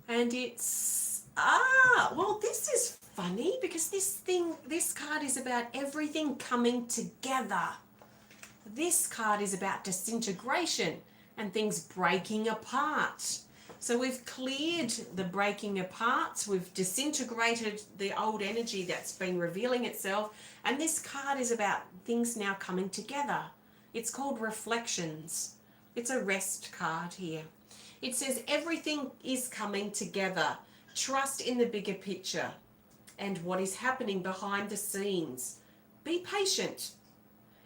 And it's, well, this is funny because this card is about everything coming together. This card is about disintegration and things breaking apart. So we've cleared the breaking apart, we've disintegrated the old energy that's been revealing itself, and this card is about things now coming together. It's called Reflections. It's a rest card here. It says everything is coming together. Trust in the bigger picture and what is happening behind the scenes. Be patient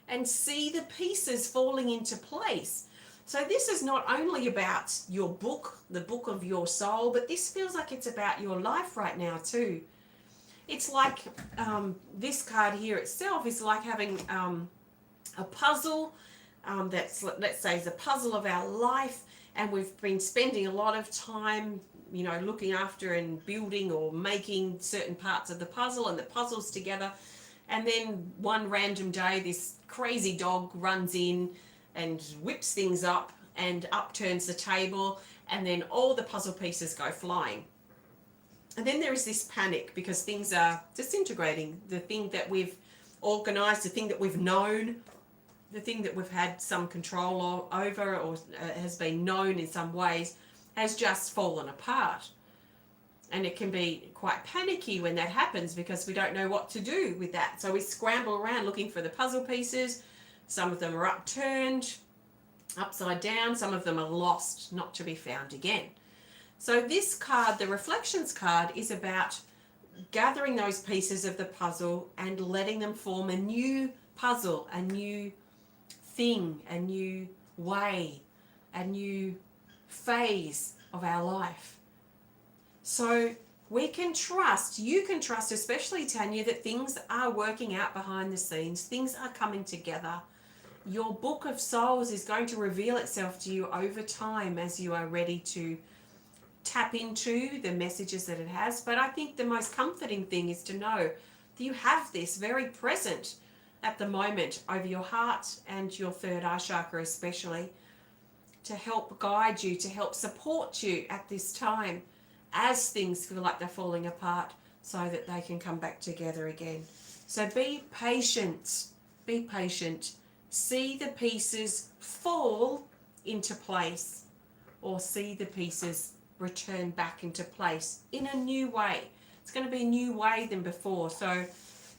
and see the pieces falling into place. So this is not only about your book, the book of your soul, but this feels like it's about your life right now too. It's like this card here itself is like having a puzzle that's, let's say, is a puzzle of our life, and we've been spending a lot of time, you know, looking after and building or making certain parts of the puzzle and the puzzles together. And then one random day, this crazy dog runs in and whips things up and upturns the table, and then all the puzzle pieces go flying. And then there is this panic because things are disintegrating. The thing that we've organized, the thing that we've known, the thing that we've had some control over or has been known in some ways, has just fallen apart. And it can be quite panicky when that happens because we don't know what to do with that. So we scramble around looking for the puzzle pieces. Some of them are upturned, upside down. Some of them are lost, not to be found again. So this card, the Reflections card, is about gathering those pieces of the puzzle and letting them form a new puzzle, a new thing, a new way, a new phase of our life. So we can trust, you can trust, especially Tanya, that things are working out behind the scenes. Things are coming together. Your book of souls is going to reveal itself to you over time as you are ready to tap into the messages that it has. But I think the most comforting thing is to know that you have this very present at the moment over your heart and your third eye chakra especially, to help guide you, to help support you at this time as things feel like they're falling apart, so that they can come back together again. So be patient, be patient. See the pieces fall into place, or see the pieces return back into place in a new way. It's going to be a new way than before. So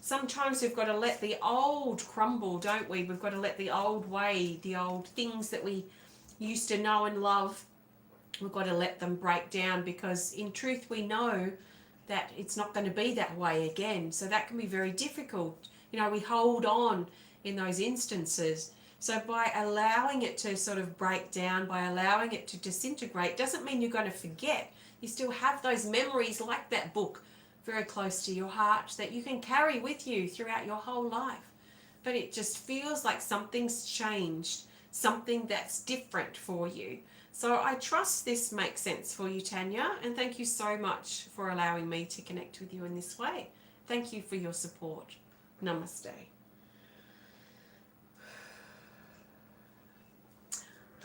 sometimes we've got to let the old crumble, don't we? We've got to let the old way, the old things that we used to know and love, we've got to let them break down, because in truth we know that it's not going to be that way again. So that can be very difficult. You know, we hold on in those instances. So by allowing it to sort of break down, by allowing it to disintegrate, doesn't mean you're going to forget. You still have those memories like that book very close to your heart that you can carry with you throughout your whole life. But it just feels like something's changed, something that's different for you. So I trust this makes sense for you, Tanya, and thank you so much for allowing me to connect with you in this way. Thank you for your support. Namaste.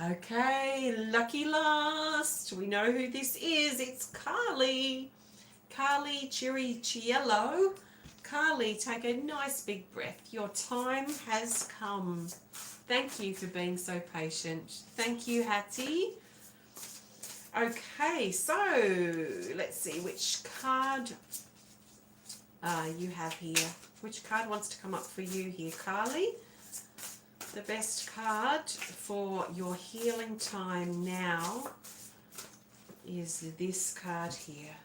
Okay, lucky last. We know who this is. It's Carlee. Carlee Chirichiello. Carlee, take a nice big breath. Your time has come. Thank you for being so patient. Thank you, Hattie. Okay, so let's see which card you have here. Which card wants to come up for you here, Carlee? The best card for your healing time now is this card here.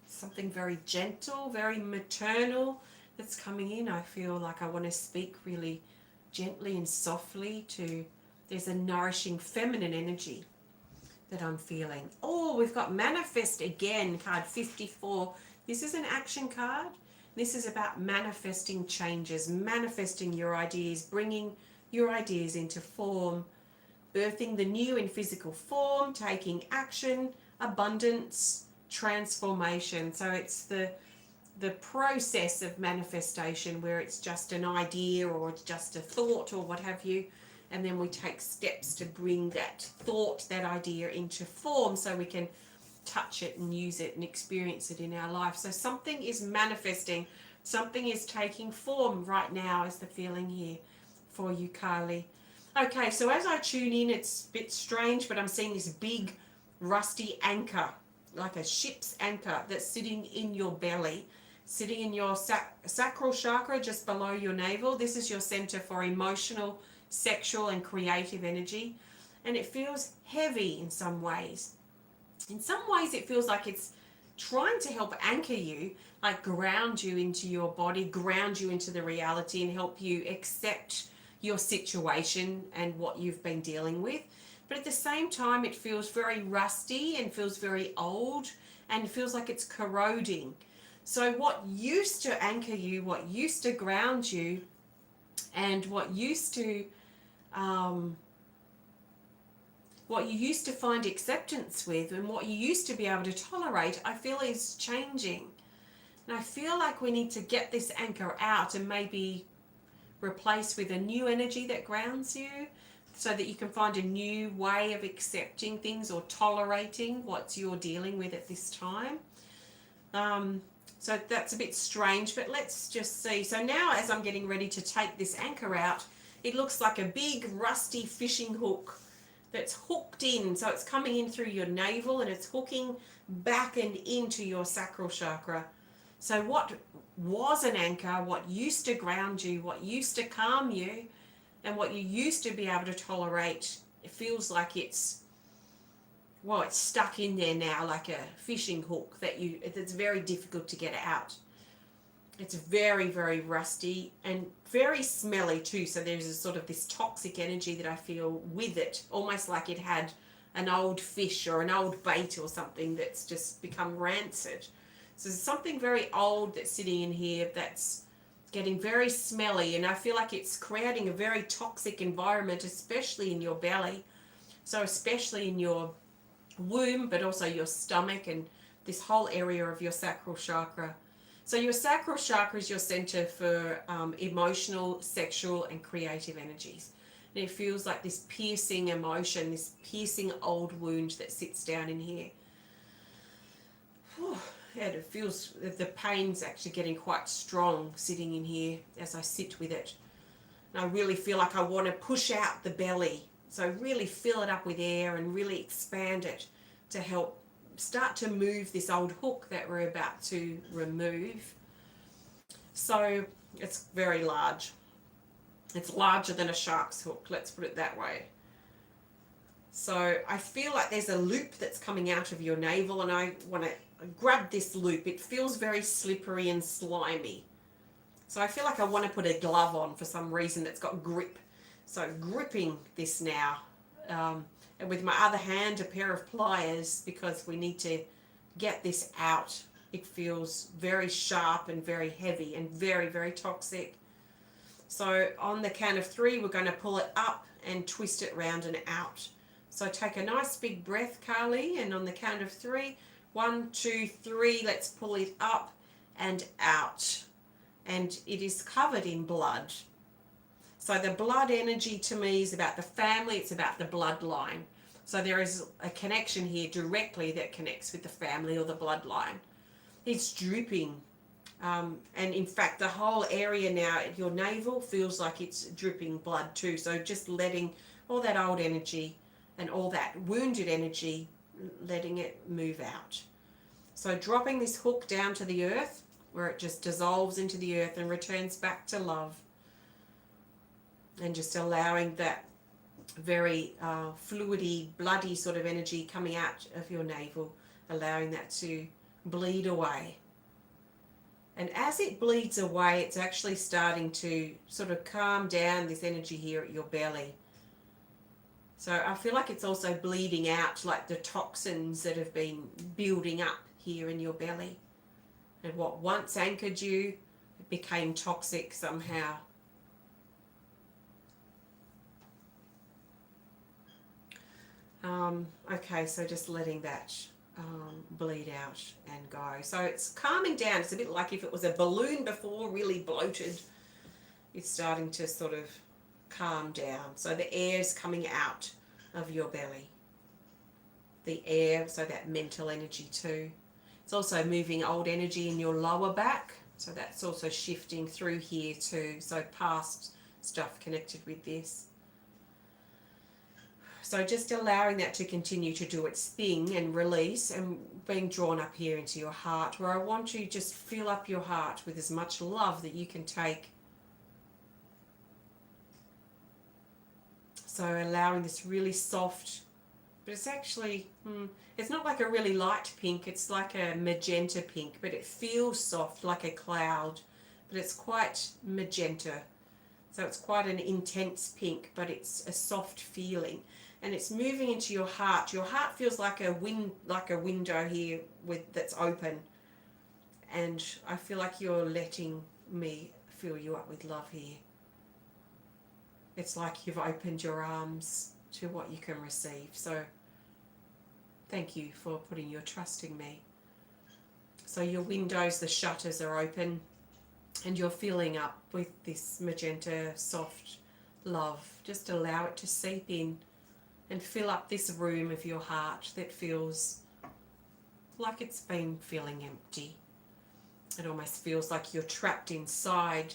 Something very gentle, very maternal that's coming in. I feel like I want to speak really gently and softly to There's a nourishing feminine energy that I'm feeling. Oh, we've got manifest again, card 54. This is an action card. This is about manifesting changes, manifesting your ideas, bringing your ideas into form, birthing the new in physical form, taking action, abundance, transformation. So it's the process of manifestation where it's just an idea or it's just a thought or what have you, and then we take steps to bring that thought, that idea into form so we can touch it and use it and experience it in our life. So something is manifesting, something is taking form right now is the feeling here for you, Carlee. Okay, so as I tune in, it's a bit strange, but I'm seeing this big rusty anchor, like a ship's anchor that's sitting in your belly, sitting in your sacral chakra just below your navel. This is your center for emotional, sexual and creative energy, and it feels heavy in some ways. In some ways it feels like it's trying to help anchor you, like ground you into your body, ground you into the reality and help you accept your situation and what you've been dealing with. But at the same time it feels very rusty and feels very old and feels like it's corroding. So what used to anchor you, what used to ground you, and what you used to find acceptance with and what you used to be able to tolerate, I feel is changing. And I feel like we need to get this anchor out and maybe replace with a new energy that grounds you so that you can find a new way of accepting things or tolerating what you're dealing with at this time. So that's a bit strange, but let's just see. So now as I'm getting ready to take this anchor out, it looks like a big rusty fishing hook that's hooked in. So it's coming in through your navel and it's hooking back and into your sacral chakra. So what was an anchor, what used to ground you, what used to calm you, and what you used to be able to tolerate, it feels like it's stuck in there now like a fishing hook that's very difficult to get out. It's very, very rusty and very smelly too. So there's a sort of this toxic energy that I feel with it, almost like it had an old fish or an old bait or something that's just become rancid. So there's something very old that's sitting in here that's getting very smelly, and I feel like it's creating a very toxic environment, especially in your belly. So especially in your womb, but also your stomach and this whole area of your sacral chakra. So your sacral chakra is your center for emotional, sexual and creative energies. And it feels like this piercing emotion, this piercing old wound that sits down in here. Whew. And it feels, the pain's actually getting quite strong sitting in here as I sit with it. And I really feel like I want to push out the belly. So really fill it up with air and really expand it to help start to move this old hook that we're about to remove. So it's very large. It's larger than a shark's hook, let's put it that way. So I feel like there's a loop that's coming out of your navel, and I want to grab this loop. It feels very slippery and slimy. So I feel like I want to put a glove on for some reason that's got grip. So gripping this now. And with my other hand, a pair of pliers, because we need to get this out. It feels very sharp and very heavy and very, very toxic. So on the count of 3, we're going to pull it up and twist it round and out. So take a nice big breath, Carlee, and on the count of 3, 1, 2, 3, let's pull it up and out. And it is covered in blood. So the blood energy to me is about the family, it's about the bloodline. So there is a connection here directly that connects with the family or the bloodline. It's dripping. And in fact, the whole area now at your navel feels like it's dripping blood too. So just letting all that old energy and all that wounded energy, letting it move out. So dropping this hook down to the earth, where it just dissolves into the earth and returns back to love. And just allowing that very fluidy, bloody sort of energy coming out of your navel, allowing that to bleed away. And as it bleeds away, it's actually starting to sort of calm down this energy here at your belly. So I feel like it's also bleeding out, like the toxins that have been building up here in your belly. And what once anchored you, it became toxic somehow. Okay, so just letting that bleed out and go. So it's calming down. It's a bit like if it was a balloon before, really bloated. It's starting to sort of calm down. So the air is coming out of your belly. The air, so that mental energy too. It's also moving old energy in your lower back. So that's also shifting through here too. So past stuff connected with this. So just allowing that to continue to do its thing and release, and being drawn up here into your heart, where I want you to just fill up your heart with as much love that you can take. So allowing this really soft, but it's actually, it's not like a really light pink, it's like a magenta pink, but it feels soft like a cloud, but it's quite magenta. So it's quite an intense pink, but it's a soft feeling. And it's moving into your heart. Your heart feels like a window here that's open. And I feel like you're letting me fill you up with love here. It's like you've opened your arms to what you can receive. So thank you for putting your trust in me. So your windows, the shutters are open, and you're filling up with this magenta soft love. Just allow it to seep in and fill up this room of your heart that feels like it's been feeling empty. It almost feels like you're trapped inside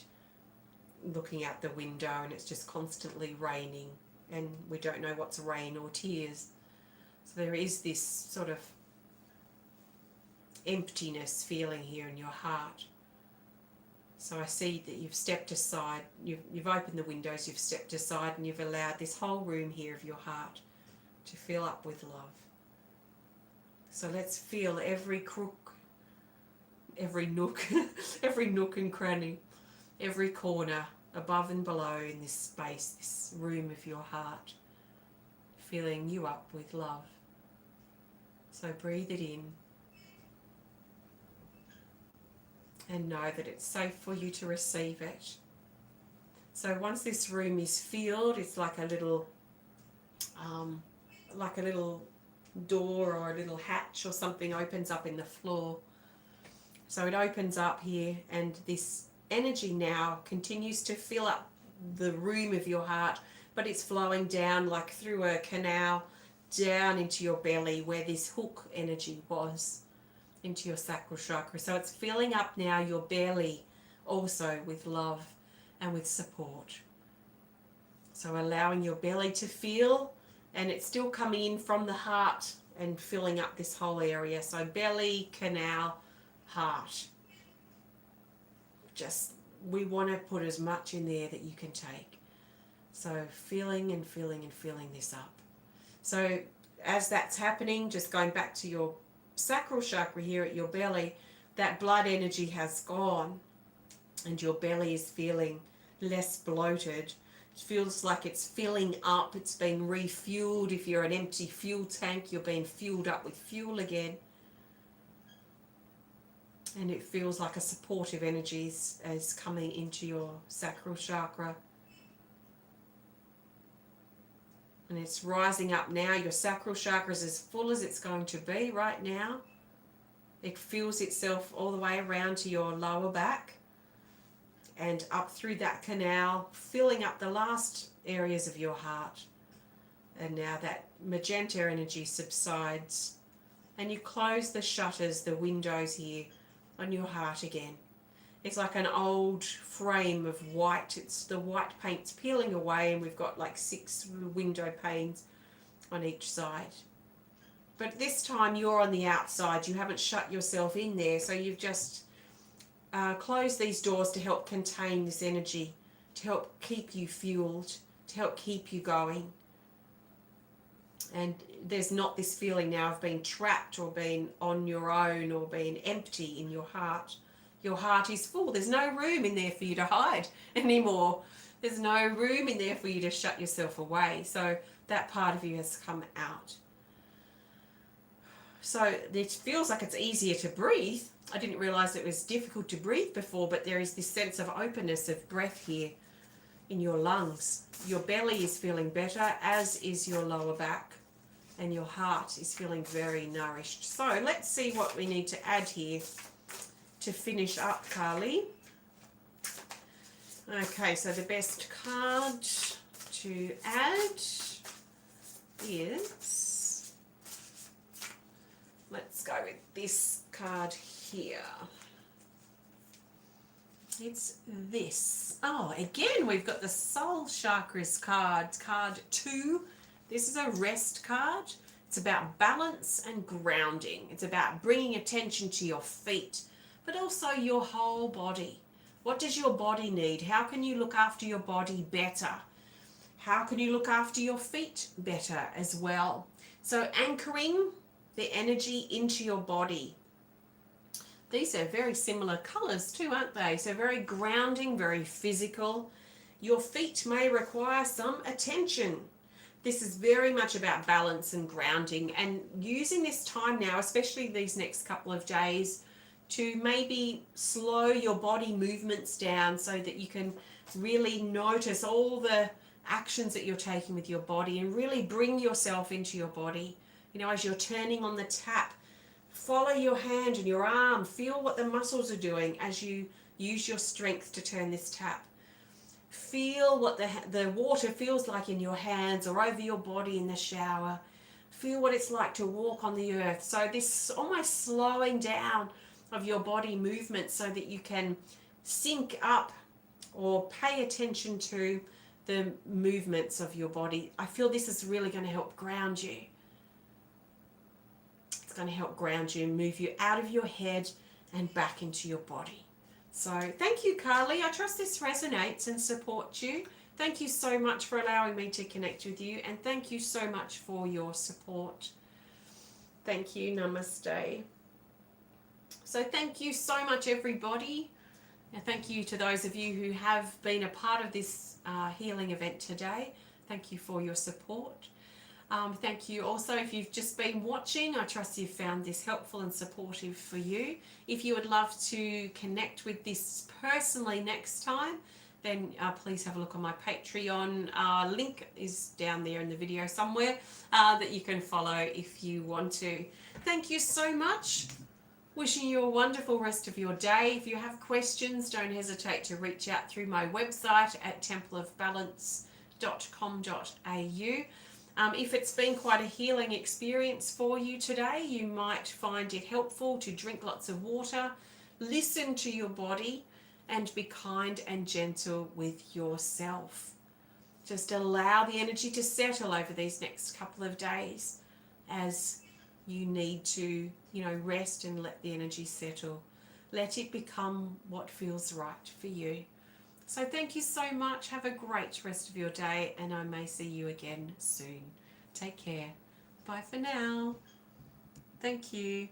looking out the window and it's just constantly raining and we don't know what's rain or tears. So there is this sort of emptiness feeling here in your heart. So I see that you've stepped aside, you've opened the windows, you've stepped aside, and you've allowed this whole room here of your heart to fill up with love. So let's feel every crook, every nook, every nook and cranny, every corner, above and below in this space, this room of your heart, filling you up with love. So breathe it in. And know that it's safe for you to receive it. So once this room is filled, it's like a little door or a little hatch or something opens up in the floor. So it opens up here, and this energy now continues to fill up the room of your heart, but it's flowing down like through a canal down into your belly where this hook energy was, into your sacral chakra. So it's filling up now your belly also with love and with support. So allowing your belly to feel, and it's still coming in from the heart and filling up this whole area. So belly, canal, heart. Just, we want to put as much in there that you can take. So feeling and feeling and filling this up. So as that's happening, just going back to your sacral chakra here at your belly, that blood energy has gone and your belly is feeling less bloated. It feels like it's filling up, it's been refueled. If you're an empty fuel tank, you're being fueled up with fuel again. And it feels like a supportive energy is coming into your sacral chakra. And it's rising up now. Your sacral chakra is as full as it's going to be right now. It fills itself all the way around to your lower back and up through that canal, filling up the last areas of your heart. And now that magenta energy subsides and you close the shutters, the windows here on your heart again. It's like an old frame of white. It's the white paint's peeling away and we've got like 6 window panes on each side. But this time you're on the outside. You haven't shut yourself in there. So you've just closed these doors to help contain this energy, to help keep you fueled, to help keep you going. And there's not this feeling now of being trapped or being on your own or being empty in your heart. Your heart is full. There's no room in there for you to hide anymore. There's no room in there for you to shut yourself away. So that part of you has come out. So it feels like it's easier to breathe. I didn't realize it was difficult to breathe before, but there is this sense of openness of breath here in your lungs. Your belly is feeling better, as is your lower back, and your heart is feeling very nourished. So let's see what we need to add here to finish up, Carlee. Okay, so the best card to add is, let's go with this card here. It's this. Oh, again, we've got the Soul Chakras card, card 2. This is a rest card. It's about balance and grounding. It's about bringing attention to your feet, but also your whole body. What does your body need? How can you look after your body better? How can you look after your feet better as well? So anchoring the energy into your body. These are very similar colours too, aren't they? So very grounding, very physical. Your feet may require some attention. This is very much about balance and grounding, and using this time now, especially these next couple of days, to maybe slow your body movements down so that you can really notice all the actions that you're taking with your body and really bring yourself into your body. You know, as you're turning on the tap, follow your hand and your arm. Feel what the muscles are doing as you use your strength to turn this tap. Feel what the water feels like in your hands or over your body in the shower. Feel what it's like to walk on the earth. So this almost slowing down of your body movement so that you can sync up or pay attention to the movements of your body. I feel this is really going to help ground you. It's going to help ground you, move you out of your head and back into your body. So thank you, Carlee. I trust this resonates and supports you. Thank you so much for allowing me to connect with you, and thank you so much for your support. Thank you. Namaste. So thank you so much, everybody. And thank you to those of you who have been a part of this healing event today. Thank you for your support. Thank you also if you've just been watching. I trust you've found this helpful and supportive for you. If you would love to connect with this personally next time, then please have a look on my Patreon. Link is down there in the video somewhere that you can follow if you want to. Thank you so much. Wishing you a wonderful rest of your day. If you have questions, don't hesitate to reach out through my website at templeofbalance.com.au. If it's been quite a healing experience for you today, you might find it helpful to drink lots of water, listen to your body, and be kind and gentle with yourself. Just allow the energy to settle over these next couple of days as you need to, rest and let the energy settle. Let it become what feels right for you. So thank you so much. Have a great rest of your day, and I may see you again soon. Take care. Bye for now. Thank you.